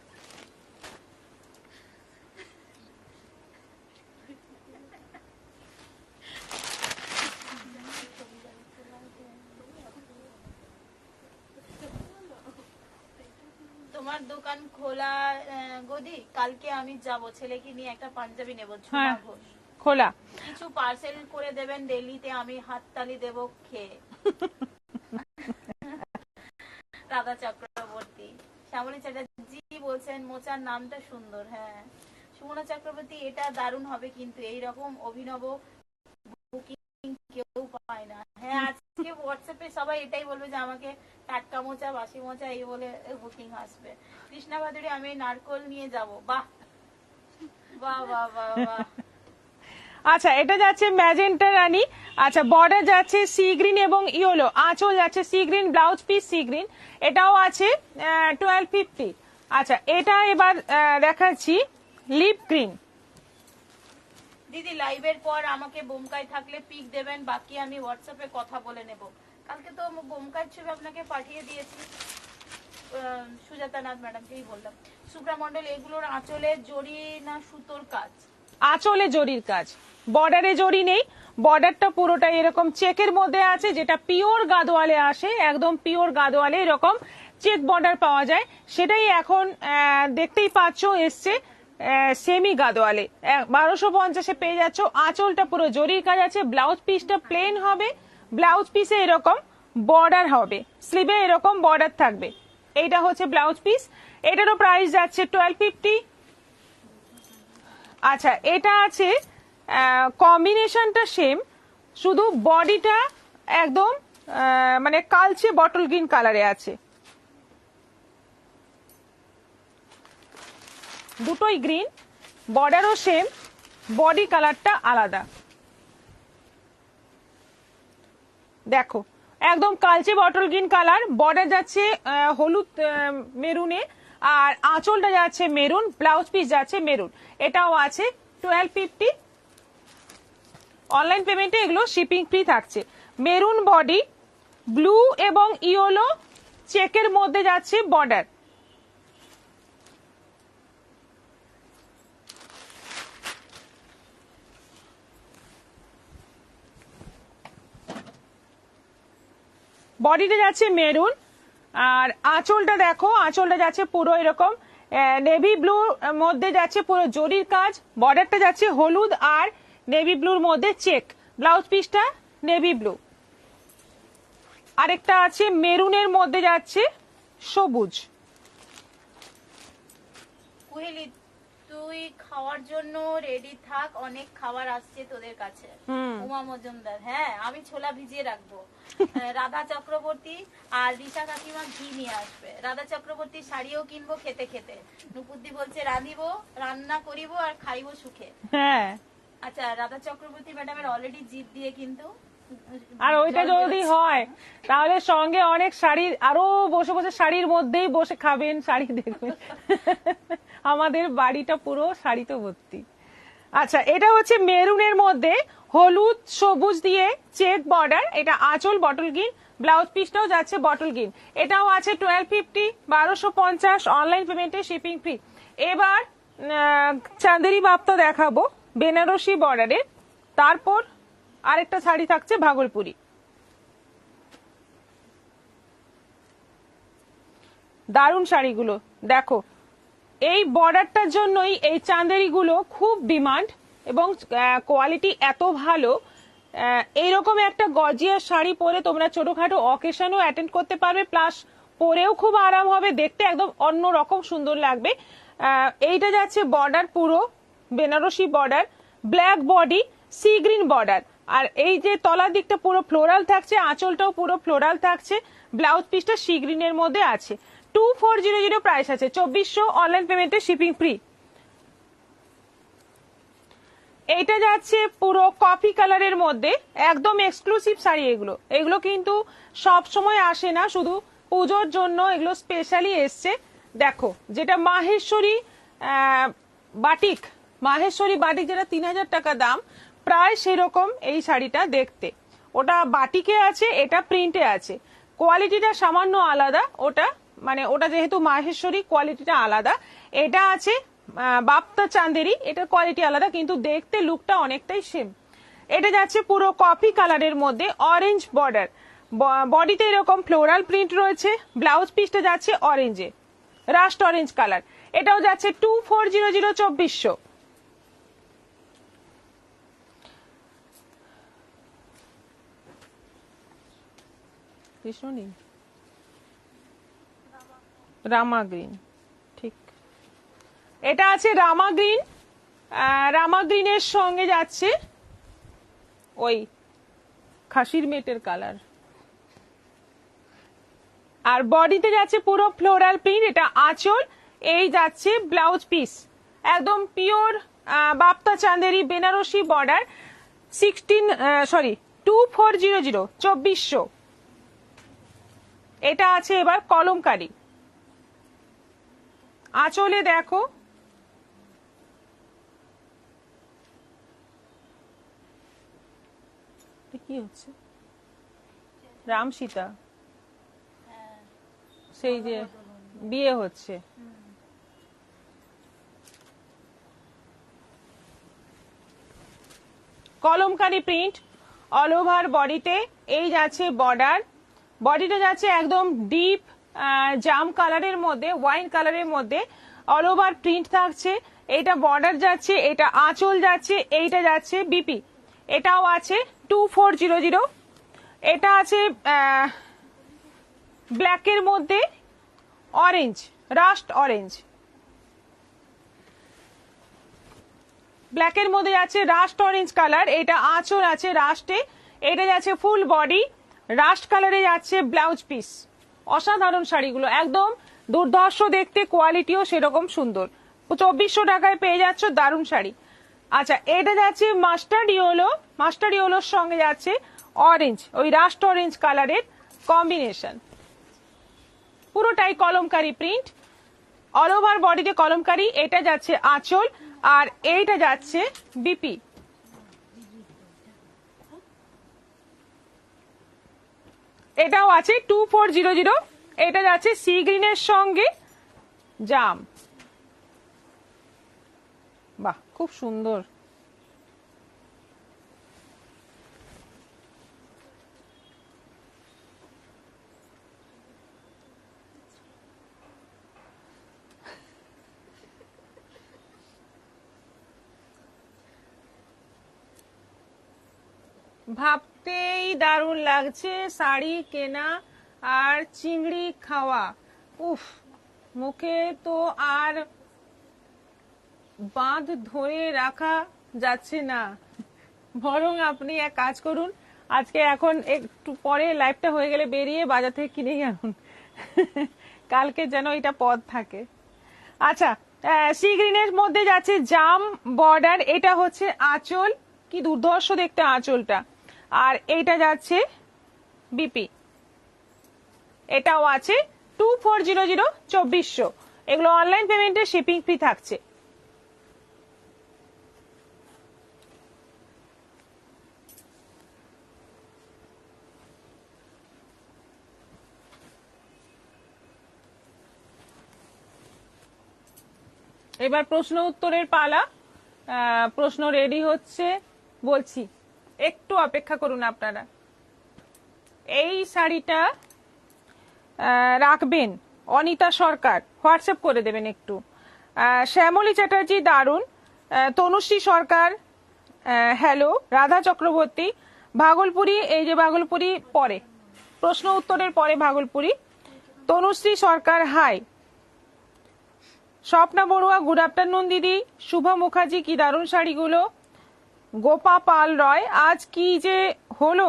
তোমার দোকান খোলা গদি? কালকে আমি যাব, ছেলেকে নিয়ে একটা পাঞ্জাবি নেবো। ঝুমা ঘোষ, খোলা। কিছু পার্সেল করে দেবেন দিল্লিতে, আমি হাততালি দেবো খেয়ে। রাধা চক্রবর্তী, শ্যামলী চ্যাটার্জি বলছেন মোচার নামটা সুন্দর। হ্যাঁ সুমনা চক্রবর্তী, এটা দারুণ হবে কিন্তু এইরকম অভিনব বুকিং কেউ পায় না। হ্যাঁ আজকে হোয়াটসঅ্যাপে সবাই এটাই বলবে যে আমাকে টাটকা মোচা বাসি মোচা এই বলে বুকিং আসবে। কৃষ্ণা ভাদুরী, আমি নারকোল নিয়ে যাব। বাহ বাহ বাহ বাহ বাহ। আচ্ছা এটা যাচ্ছে ম্যাজেন্টা রানী। আচ্ছা বর্ডার যাচ্ছে সি গ্রিন এবং ইয়েলো, আঁচল যাচ্ছে sea green, blouse piece sea green, এটাও আছে 1250। আচ্ছা এটা এবার দেখাচ্ছি লিপ গ্রিন। দিদি লাইভের পর আমাকে বোমকাই থাকলে পিক দেবেন, বাকি আমি হোয়াটসঅ্যাপে কথা বলে নেব। কালকে তো বোমকাই ছবি আপনাকে পাঠিয়ে দিয়েছি, সুজাতা নাথ ম্যাডামকেই বললাম। শুভ্রা মন্ডল, এগুলোর আঁচলে জড়ি না সুতোর কাজ? আঁচলে জরির কাজ, বর্ডারে জরি নেই, বর্ডারটা পুরোটা এরকম চেকের মধ্যে আছে, যেটা পিওর গাদোয়ালে আসে, একদম পিওর গাদোয়ালে এরকম চেক বর্ডার পাওয়া যায়, সেটাই এখন দেখতেই পাচ্ছ এসছে সেমি গাদোয়ালে 1250-এ পেয়ে যাচ্ছ। আঁচলটা পুরো জরির কাজ আছে, ব্লাউজ পিসটা প্লেন হবে, ব্লাউজ পিসে এরকম বর্ডার হবে, স্লিভে এরকম বর্ডার থাকবে, এইটা হচ্ছে ব্লাউজ পিস। এটারও প্রাইস যাচ্ছে 1250। আচ্ছা এটা আছে কম্বিনেশনটা সেম, শুধু বডিটা একদম মানে কালচে বটল গ্রিন কালারে আছে, দুটোই গ্রিন, বর্ডারও সেম, বডি কালারটা আলাদা। দেখো একদম কালচে বটল গ্রিন কালার, বর্ডার যাচ্ছে হলুদ মেরুনে, আর আঁচলটা যাচ্ছে মেরুন, ব্লাউজ পিস যাচ্ছে মেরুন, এটাও আছে 1250। অনলাইন পেমেন্টে এগুলো শিপিং ফ্রি থাকছে। মেরুন বডি, ব্লু এবং ইয়েলো চেকের মধ্যে যাচ্ছে বর্ডার। বডিতে যাচ্ছে মেরুন, আর আঁচলটা দেখো, আঁচলটা যাচ্ছে পুরো এরকম নেভি ব্লুর মধ্যে যাচ্ছে পুরো জরির কাজ, বর্ডারটা যাচ্ছে হলুদ আর নেভি ব্লুর মধ্যে চেক, ব্লাউজ পিসটা নেভি ব্লু। আরেকটা আছে মেরুনের মধ্যে যাচ্ছে সবুজ। কুহেলি, তুই খাওয়ার জন্য রেডি থাক, অনেক খাবার আসছে তোদের কাছে। উমা মজুমদার, হ্যাঁ আমি ছোলা ভিজিয়ে রাখবো। রাধা চক্রবর্তী আর রিশা কাকিমা ঘি নিয়ে আসবে। রাধা চক্রবর্তী, শাড়িও কিনবো খেতে খেতে। নুপুদ্দি বলছে রাঁধিব, রান্না করিব আর খাইবো সুখে। হ্যাঁ আচ্ছা রাধা চক্রবর্তী ম্যাডামের অলরেডি জিপ দিয়ে কিন্তু, আর ওইটা যদি হয় তাহলে সঙ্গে অনেক শাড়ি, আরো বসে বসে শাড়ির মধ্যেই বসে খাবেন, শাড়ি দেখবেন। আমাদের বাড়িটা পুরো শাড়িতে ভর্তি। আচ্ছা এটা হচ্ছে মেরুনের মধ্যে হলুদ সবুজ দিয়ে চেক বর্ডার, এটা আঁচল বটল গ্রিন, ব্লাউজ পিসটাও যাচ্ছে বটল গ্রিন, এটাও আছে 1250, 1250 অনলাইন পেমেন্টে শিপিং ফ্রি। এবার চাঁদেরি বাপ্তা দেখাবো বেনারসি বর্ডারে, তারপর আরেকটা শাড়ি থাকছে ভাগলপুরি। দারুণ শাড়িগুলো দেখো, এই বর্ডারটার জন্যই এই চাঁদেরি গুলো খুব ডিমান্ড, এবং কোয়ালিটি এত ভালো। এইরকম একটা গর্জিয়াস শাড়ি পরে তোমরা ছোটখাটো অকেশনও অ্যাটেন্ড করতে পারবে, প্লাস পরেও খুব আরাম হবে, দেখতে একদম অন্য রকম সুন্দর লাগবে। এইটা যাচ্ছে বর্ডার পুরো Banarasi border, black body, sea green border, আর এই যে তলার দিকটা পুরো ফ্লোরাল থাকছে, আঁচলটাও পুরো ফ্লোরাল থাকছে, ব্লাউজ পিসটা সি গ্রিনের মধ্যে আছে। 2400 প্রাইস আছে, 2400 অনলাইন পেমেন্টে শিপিং ফ্রি। এইটা যাচ্ছে পুরো কফি কালারের মধ্যে, একদম এক্সক্লুসিভ শাড়ি এগুলো, এগুলো কিন্তু সব সময় আসে না, শুধু পুজোর জন্য এগুলো স্পেশালি এসছে। দেখো যেটা মাহেশ্বরী বাটিক, মাহেশ্বরী বাটিক যেটা 3000 টাকা দাম, প্রায় সেরকম এই শাড়িটা দেখতে, ওটা বাটিকে আছে, এটা প্রিন্টে আছে, কোয়ালিটিটা সামান্য আলাদা, ওটা মানে ওটা যেহেতু মাহেশ্বরী কোয়ালিটিটা আলাদা, এটা আছে বাপ্তা চাঁদেরি, এটার কোয়ালিটি আলাদা, কিন্তু দেখতে লুকটা অনেকটাই সেম। এটা যাচ্ছে পুরো কফি কালারের মধ্যে অরেঞ্জ বর্ডার, বডিতে এরকম ফ্লোরাল প্রিন্ট রয়েছে, ব্লাউজ পিসটা যাচ্ছে অরেঞ্জে, রাস্ট অরেঞ্জ কালার, এটাও যাচ্ছে 2400, 2400। কৃষ্ণ নেই, রামা গ্রিন, ঠিক। এটা আছে রামা গ্রিন, রামা গ্রিনের সঙ্গে যাচ্ছে ওই খাসির মেটের কালার, আর বডিতে যাচ্ছে পুরো ফ্লোরাল প্রিন্ট। এটা আঁচল, এই যাচ্ছে ব্লাউজ পিস, একদম পিওর বাপ্তা চাঁদেরি বেনারসি বর্ডার, 2400 2400। এটা আছে এবার কলমকারি, আঁচলে দেখো কি হচ্ছে, রাম সীতা, সেই যে বিয়ে হচ্ছে। কলমকারি প্রিন্ট অল ওভার বডিতে, এই যাচ্ছে বর্ডার, বডিটা যাচ্ছে একদম ডিপ জাম কালারের মধ্যে, ওয়াইন কালারের মধ্যে, অল ওভার প্রিন্ট থাকছে। এটা বর্ডার যাচ্ছে, এটা আঁচল যাচ্ছে, এইটা যাচ্ছে বিপি। এটাও আছে 2400। এটা আছে ব্ল্যাকের মধ্যে অরেঞ্জ, রাস্ট অরেঞ্জ, ব্ল্যাকের মধ্যে যাচ্ছে রাস্ট অরেঞ্জ কালার। এটা আঁচল আছে রাস্টে, এটা যাচ্ছে ফুল বডি, রাস্ট কালারে যাচ্ছে ব্লাউজ পিস। অসাধারণ শাড়িগুলো, একদম দুর্ধর্ষ দেখতে, কোয়ালিটিও সেরকম সুন্দর। 2400 টাকায় পেয়ে যাচ্ছ দারুণ শাড়ি। আচ্ছা, এটা যাচ্ছে মাস্টার্ড ইয়েলো, মাস্টার্ড ইয়েলোর সঙ্গে যাচ্ছে অরেঞ্জ, ওই রাস্ট অরেঞ্জ কালারের কম্বিনেশন, পুরোটাই কলমকারি প্রিন্ট, অল ওভার বডিতে কলমকারি। এটা যাচ্ছে আঁচল, আর এইটা যাচ্ছে বিপি। এটাও আছে 2400। এটা যাচ্ছে সি গ্রিনের সঙ্গে জাম, বাহ খুব সুন্দর। ভাবতেই দারুণ লাগছে, শাড়ি কেনা আর চিংড়ি খাওয়া, উফ, মুখে তো আর বাঁধ ধরে রাখা যাচ্ছে না। বরং আপনি এক কাজ করুন, আজকে এখন একটু পরে লাইভটা হয়ে গেলে বেরিয়ে বাজার থেকে কিনেই আনুন, কালকে যেন এটা পদ থাকে। আচ্ছা, সি গ্রিনের মধ্যে যাচ্ছে জাম বর্ডার, এটা হচ্ছে আঁচল, কি দুর্ধর্ষ দেখতে আঁচলটা, আর এইটা যাচ্ছে বিপি। এটাও আছে 2400 2400। এগুলো অনলাইন পেমেন্টে শিপিং ফ্রি থাকছে। এবার প্রশ্ন উত্তরের পালা, প্রশ্ন রেডি হচ্ছে, বলছি একটু অপেক্ষা করুন আপনারা। এই শাড়িটা রাখবেন অনিতা সরকার, হোয়াটসঅ্যাপ করে দেবেন একটু। শ্যামলী চ্যাটার্জি দারুণ, তনুশ্রী সরকার হ্যালো, রাধা চক্রবর্তী, ভাগলপুরি, এই যে ভাগলপুরি পরে, প্রশ্ন উত্তরের পরে Bhagalpuri, Tanushree Sarkar hi, Swapna Barua good afternoon দিদি, শুভা মুখার্জি কি দারুণ শাড়িগুলো, গোপা পাল রয় আজ কি যে হলো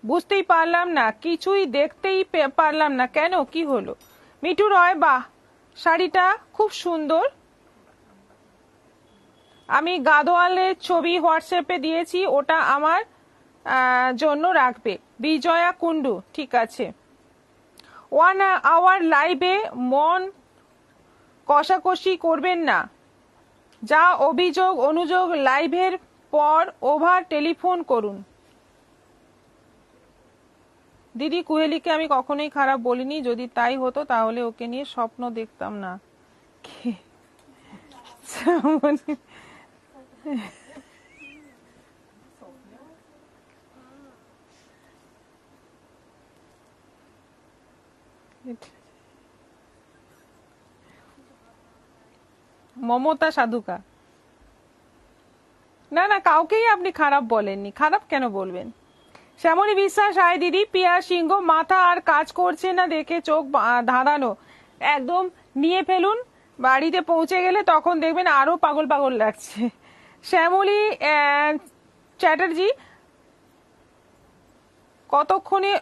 বুঝতেই পারলাম না, কিছুই দেখতেই পারলাম না, কেন কি হলো, মিঠু রয় বাহ শাড়িটা খুব সুন্দর, আমি গাদোয়ালের ছবি হোয়াটসঅ্যাপে দিয়েছি, ওটা আমার জন্য রাখবে, বিজয়া কুন্ডু ঠিক আছে। 1 আওয়ার লাইভে মন কষাকষি করবেন না, যা অভিযোগ অনুযোগ লাইভের পর ওভার টেলিফোন করুন। দিদি কুহেলিকে আমি কখনোই খারাপ বলিনি, যদি তাই হতো তাহলে ওকে নিয়ে স্বপ্ন দেখতাম না। মমতা সাধুকা, না না কাউকেই আপনি খারাপ বলেননি, খারাপ কেন বলবেন, শ্যামলী বিশ্বাস, হাই দিদি। পিয়া সিংহ, মাথা আর কাজ করছে না দেখে চোখ ধাঁধানো, একদম নিয়ে ফেলুন, বাড়িতে পৌঁছে গেলে তখন দেখবেন আরো পাগল পাগল লাগছে। শ্যামলী চ্যাটার্জি, কতক্ষণে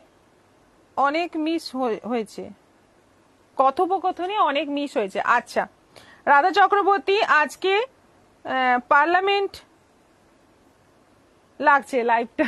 অনেক মিস হয়েছে, কথোপকথনে অনেক মিস হয়েছে। আচ্ছা, রাধা চক্রবর্তী, আজকে পার্লামেন্ট লাগছে লাইভটা।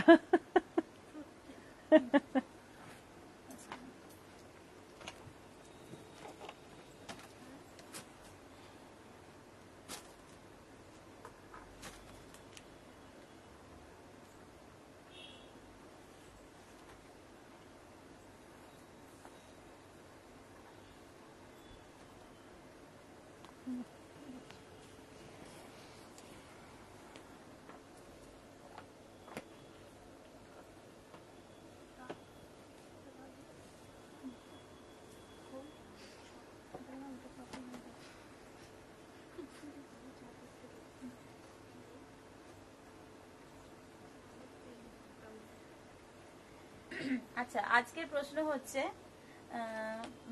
আচ্ছা, আজকের প্রশ্ন হচ্ছে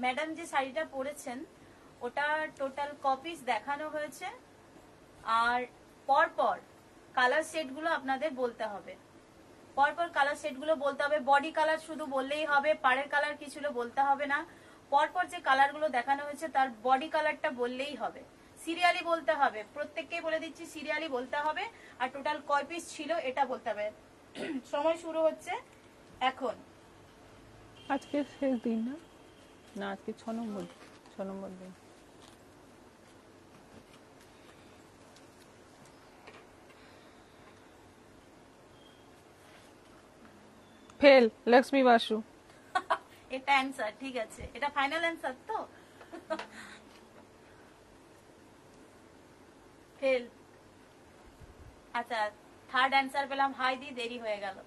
ম্যাডাম যে শাড়িটা পরেছেন ওটা টোটাল কপিস দেখানো হয়েছে, আর পরপর কালার সেটগুলো আপনাদের বলতে হবে। পরপর কালার সেটগুলো বলতে হবে, বডি কালার শুধু বললেই হবে, পাড়ের কালার কিছু বলতে হবে না। পরপর যে কালারগুলো দেখানো হয়েছে তার বডি কালারটা বললেই হবে। সিরিয়ালি বলতে হবে, প্রত্যেককেই বলে দিচ্ছি সিরিয়ালি বলতে হবে, আর টোটাল কয় পিস ছিল এটা বলতে হবে। সময় শুরু হচ্ছে এখন। আজকে শেষ দিন না? না, আজকে 6 নম্বর দিন। ফেল, লক্ষ্মী বাসু। এটা অ্যান্সার, ঠিক আছে, এটা ফাইনাল অ্যান্সার তো? ফেল। আচ্ছা, থার্ড অ্যান্সার পেলাম, হাই দি, দেরি হয়ে গেল।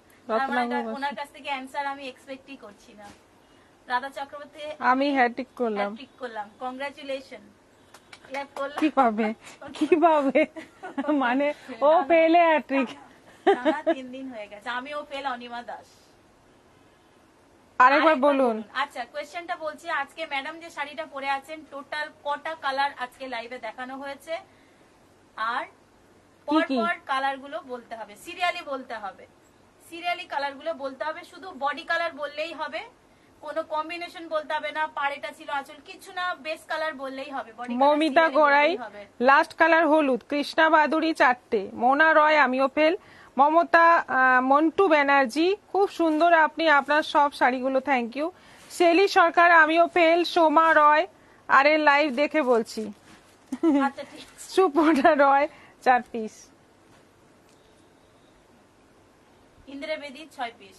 ওনার কাছ থেকে অ্যান্সার আমি এক্সপেক্টই করছি না। রাধা চক্রবর্তী, আমি হ্যাট্রিক করলাম। হ্যাট্রিক করলাম, কংগ্রাচুলেশন। কিভাবে কিভাবে মানে ও পেলে হ্যাট্রিক? 3 দিন হয়ে গেছে। আমিও ফেল, অনিমা দাস। আরেকবার বলুন। আচ্ছা, কোয়েশ্চেনটা বলছি, আজকে ম্যাডাম যে শাড়িটা পরে আছেন টোটাল কটা কালার আজকে লাইভে দেখানো হয়েছে, আর পরপর কালার গুলো বলতে হবে, সিরিয়ালি বলতে হবে। সিরিয়ালি কালার গুলো বলতে হবে, শুধু বডি কালার বললেই হবে, কোনো কম্বিনেশন বলতে হবে না, পাড়েটা ছিল আঁচল, কিছু না, বেস কালার বললেই হবে। মমিতা গোড়াই, লাস্ট কালার হলুদ। কৃষ্ণা বাদুড়ি 4টে। মোনা রয়, আমিও ফেল। মমতা মন্টু ব্যানার্জি, খুব সুন্দর আপনি আপনার সব শাড়িগুলো, থ্যাংক ইউ। শেলি সরকার, আমিও ফেল। সোমা রয়, আরে লাইভ দেখে বলছি। সুপর্ণা রয় 4 পিস। ইন্দিরা বেদি 6 পিস।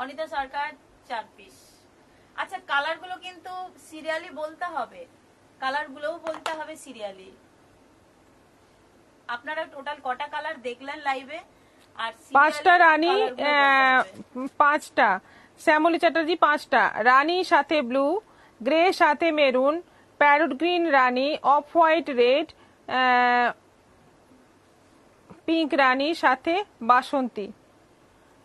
অনিতা সরকার 4 পিস। আচ্ছা, কালার গুলো কিন্তু সিরিয়ালি বলতে হবে, কালার গুলোও বলতে হবে সিরিয়ালি। আপনারা টোটাল কটা কালার দেখলেন লাইভে? আর 5টা রানী, 5টা শ্যামলী চ্যাটার্জি, 5টা রানী সাথে ব্লু, গ্রে সাথে maroon, parrot green Rani, of white red, pink রানী সাথে বাসন্তী।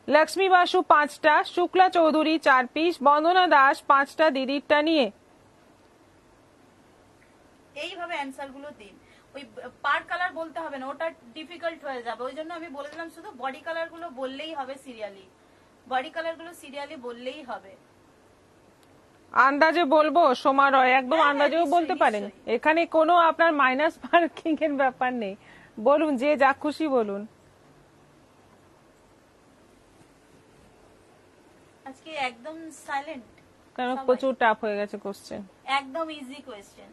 লক্ষ্মী বাসু 5টা, শুক্লা চৌধুরী 4 পিস, বন্দনা দাস 5টা দিদিরটা নিয়ে। এইভাবে অ্যান্সার গুলো দিন। ওই পার কালার বলতে হবে না, ওটা ডিফিকাল্ট হয়ে যাবে, ওই জন্য আমি বলে দিলাম শুধু বডি কালার গুলো বললেই হবে সিরিয়ালি, বডি কালার গুলো সিরিয়ালি বললেই হবে। আন্দাজে বলবো সোমা রয়, একদম আন্দাজেও বলতে পারেন, এখানে কোনো আপনার মাইনাস মার্কিং এর ব্যাপার নেই, বলুন যে যা খুশি বলুন। আজকে একদম সাইলেন্ট, কারণ প্রচুর টাফ হয়ে গেছে কোশ্চেন। একদম ইজি কোয়েশ্চেন।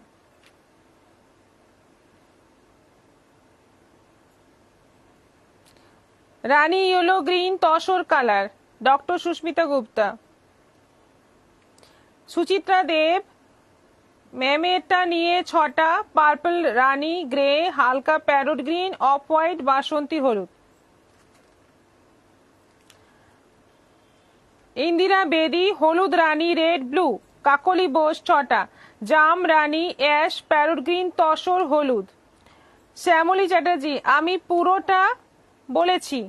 রানী yellow green tussar colour, doctor Susmita Gupta. Suchitra Deb, ম্যামেরটা নিয়ে 6টা, পার্পল রানী, গ্রে, হালকা প্যারট গ্রিন, অফ হোয়াইট, বাসন্তী হলুদ। ইন্দিরা বেদি, হলুদ রানী, রেড ব্লু। কাকলি বোস 6টা, জাম রানী, অ্যাশ, প্যারট গ্রিন, তসর হলুদ। শ্যামলী চ্যাটার্জি, আমি পুরোটা বলেছি।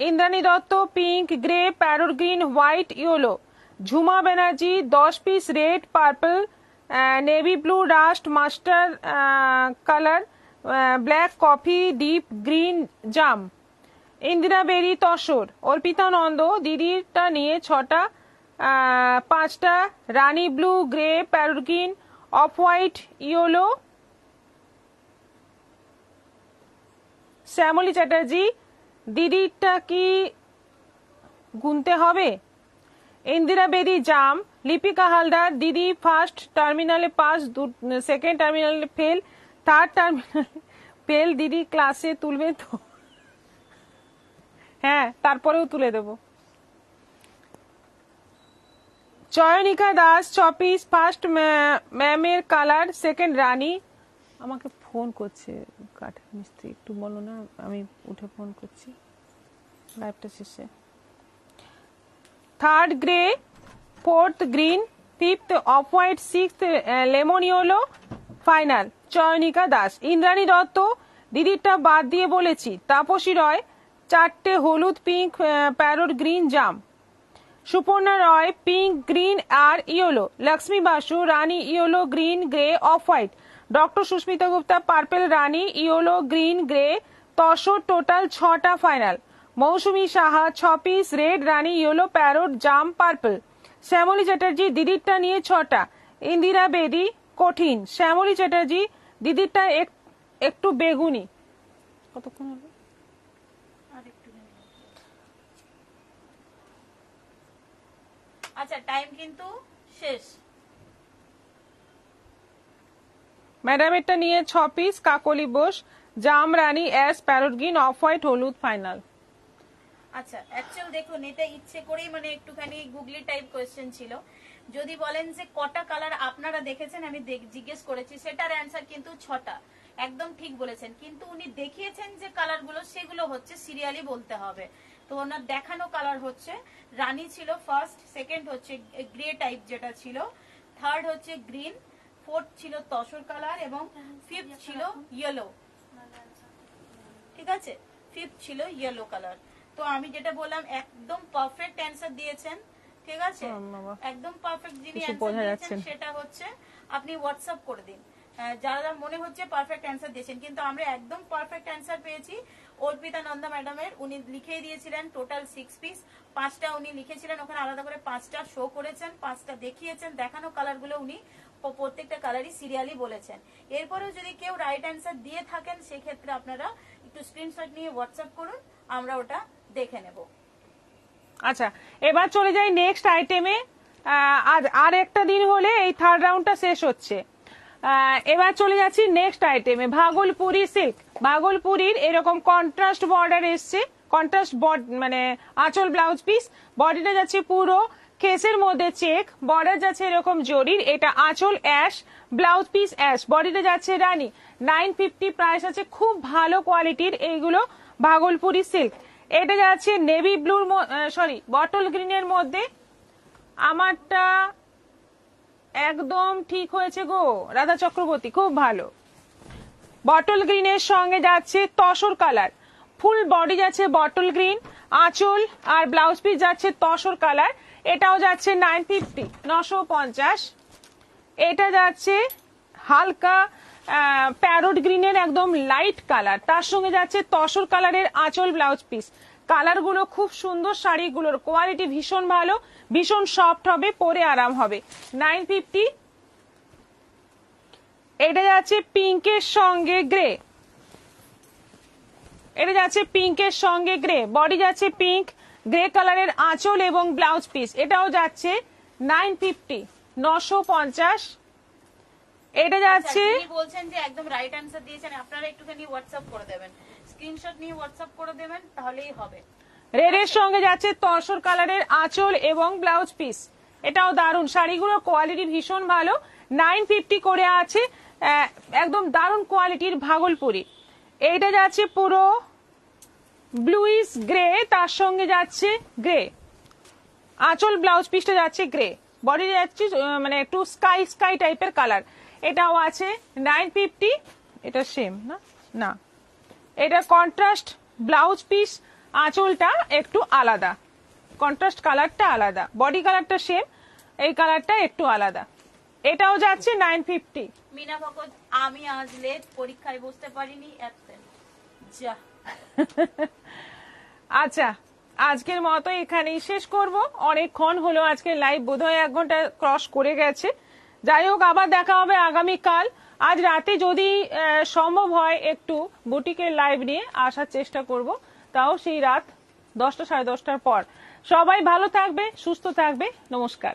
Indrani Dutta pink, grey, parrot green, white, yellow. Jhuma Banerjee 10 piece red, purple, navy blue, rust, mustard colour, black coffee, deep green, জাম। ইন্দিরা বেরি তসর। অর্পিতা নন্দ দিদিরটা নিয়ে 6টা, 5টা রানী blue, grey, parrot green, off white, yellow. Shyamali Chatterjee দিদিরটা কি গুনতে হবে? ইন্দিরা বেদি জাম। লিপিকা হালদার দিদি ফার্স্ট টার্মিনালে পাস, সেকেন্ড টার্মিনালে ফেল, থার্ড টার্মিনালে ফেল, দিদি ক্লাসে তুলবে তো? হ্যাঁ, তারপরেও তুলে দেব। চয়নিকা দাস 6 পিস, ফার্স্ট ম্যামের কালার, সেকেন্ড রানী। আমাকে ফোন করছে কাঠের মিস্ত্রি, একটু বলো না, আমি উঠে ফোন করছি লাইভটা শেষে। Third grey, fourth green, fifth off white, sixth lemon yellow, final Chayanika Das. Indrani Dutta দিদিরটা বাদ দিয়ে বলেছি। তাপসী রয় 4টে হলুদ, পিঙ্ক, প্যারোট গ্রিন, জাম। সুপর্ণা রয় পিঙ্ক, গ্রিন আর ইয়েলো। লক্ষ্মী বাসু রানী, yellow, green, grey, off white. Doctor Susmita Gupta purple, রানী, yellow, green, grey, tussar. Total 6টা final. Mousumi Saha 6 piece red, রানী, ইয়েলো, প্যারোট, জাম, পার্পল। শ্যামলী চ্যাটার্জি দিদিরটা নিয়ে 6টা। ইন্দিরা বেদি কঠিন। শ্যামলী চ্যাটার্জি দিদিরটা একটু বেগুনি। কতক্ষণ হবে? আচ্ছা, টাইম কিন্তু শেষ। ম্যাডামেরটা নিয়ে 6 পিস কাকলি বোস, জাম, রানী, ash, parrot green, off white, হলুদ, ফাইনাল। আচ্ছা, অ্যাকচুয়াল দেখুন, এটা ইচ্ছে করেই মানে একটুখানি গুগলি টাইপ কোয়েশ্চেন ছিল। যদি বলেন যে কটা কালার আপনারা দেখেছেন, আমি জিজ্ঞেস করেছি, সেটার অ্যান্সার কিন্তু 6টা। একদম ঠিক বলেছেন, কিন্তু উনি দেখিয়েছেন যে কালারগুলো, সেগুলো হচ্ছে সিরিয়ালি বলতে হবে। তো ওনার দেখানো কালার হচ্ছে রানী ছিল ফার্স্ট, সেকেন্ড হচ্ছে গ্রে টাইপ যেটা ছিল, থার্ড হচ্ছে গ্রিন, ফোর্থ ছিল তসর কালার এবং ফিফথ ছিল ইয়েলো। ঠিক আছে, ফিফথ ছিল ইয়েলো কালার। তো আমি যেটা বললাম একদম পারফেক্ট অ্যান্সার দিয়েছেন। ঠিক আছে, একদম পারফেক্ট যিনি অ্যান্সার দিয়েছেন সেটা হচ্ছে আপনি হোয়াটসঅ্যাপ করে দিন। যারা মনে হচ্ছে পারফেক্ট অ্যান্সার দিয়েছেন, কিন্তু আমরা একদম পারফেক্ট অ্যান্সার পেয়েছি অর্পিতা নন্দা ম্যাডামের। উনি লিখে দিয়েছিলেন টোটাল 6 পিস, 5টা উনি লিখেছিলেন, ওখানে আলাদা করে 5টা শো করেছেন, 5টা দেখিয়েছেন। দেখানো কালারগুলো উনি প্রত্যেকটা কালারই সিরিয়ালি বলেছেন। এরপরেও যদি কেউ রাইট অ্যান্সার দিয়ে থাকেন, সেক্ষেত্রে আপনারা একটু স্ক্রিনশট নিয়ে হোয়াটসঅ্যাপ করুন, আমরা ওটা দেখে নেব। আচ্ছা, এবার চলে যাই নেক্সট আইটেমে। আজ আর একটা দিন হলে এই থার্ড রাউন্ডটা শেষ হচ্ছে। এবার চলে যাচ্ছি নেক্সট আইটেমে, ভাগলপুরি সিল্ক। ভাগলপুরীর এরকম কন্ট্রাস্ট বর্ডার এসছে, কন্ট্রাস্ট মানে আঁচল ব্লাউজ পিস। বডিটা যাচ্ছে পুরো কেসের মধ্যে চেক, বর্ডার যাচ্ছে এরকম জরির। এটা আঁচল অ্যাশ, ব্লাউজ পিস অ্যাশ, বডিটা যাচ্ছে রানী। 950 প্রাইস আছে, খুব ভালো কোয়ালিটির এইগুলো ভাগলপুরি সিল্ক। এটা যাচ্ছে নেভি ব্লুর, সরি বটল গ্রিনের মধ্যে। আমারটা একদম ঠিক হয়েছে গো রাধা চক্রবর্তী, খুব ভালো। বটল গ্রিনের সঙ্গে যাচ্ছে তসর কালার, ফুল বডি যাচ্ছে বটল গ্রিন, আঁচল আর ব্লাউজ পিস যাচ্ছে তসর কালার। এটাও যাচ্ছে 950, 950। এটা যাচ্ছে হালকা প্যারোট গ্রিনের একদম লাইট কালার, তার সঙ্গে যাচ্ছে তসর কালারের আঁচল ব্লাউজ পিস। কালারগুলো খুব সুন্দর, শাড়িগুলোর কোয়ালিটি ভীষণ ভালো, ভীষণ সফট হবে, পরে আরাম হবে। 950। এটা যাচ্ছে পিঙ্কের সঙ্গে গ্রে, এটা যাচ্ছে পিঙ্কের সঙ্গে গ্রে, বডি যাচ্ছে পিঙ্ক, গ্রে কালারের আঁচল এবং ব্লাউজ পিস। এটাও যাচ্ছে 950, 950। এটা যাচ্ছে, বলছেন যে একদম রাইট অ্যান্সার দিয়েছেন, আপনারা একটুখানি হোয়াটসঅ্যাপ করে দেবেন, স্ক্রিনশট নিয়ে হোয়াটসঅ্যাপ করে দেবেন, তাহলেই হবে। রেডের সঙ্গে যাচ্ছে তসর কালারের আঁচল এবং ব্লাউজ পিস। এটাও দারুণ, শাড়িগুলোর কোয়ালিটি ভীষণ ভালো। 950 করে আছে, একদম দারুণ কোয়ালিটির ভাগলপুরি। এইটা যাচ্ছে পুরো ব্লুইশ গ্রে, তার সঙ্গে যাচ্ছে গ্রে, আঁচল ব্লাউজ পিসটা যাচ্ছে গ্রে, বডি যাচ্ছে মানে একটু স্কাই স্কাই টাইপের কালার। এটাও আছে 950। এটা সেম না, না এটা কন্ট্রাস্ট ব্লাউজ পিস আঁচলটা একটু আলাদা, কন্ট্রাস্ট কালারটা আলাদা, বডি কালারটা সেম, এই কালারটা একটু আলাদা। এটাও যাচ্ছে 950। মিনা ভগত, আমি আজ লেট, পরীক্ষায় বসতে পারিনি, অ্যাবসেন্ট। যা। আচ্ছা, আজকের মতো এখানেই শেষ করব। অনেকক্ষণ হলো আজকে লাইভ, বোধহয় 1 ঘন্টা ক্রস করে গেছে। যাই হোক, আবার দেখা হবে আগামীকাল। আজ রাতে যদি সম্ভব হয় একটু বুটিকের লাইভ নিয়ে আসার চেষ্টা করব, তাও সেই রাত 10টা 10:30টার পর। সবাই ভালো থাকবে, সুস্থ থাকবে, নমস্কার।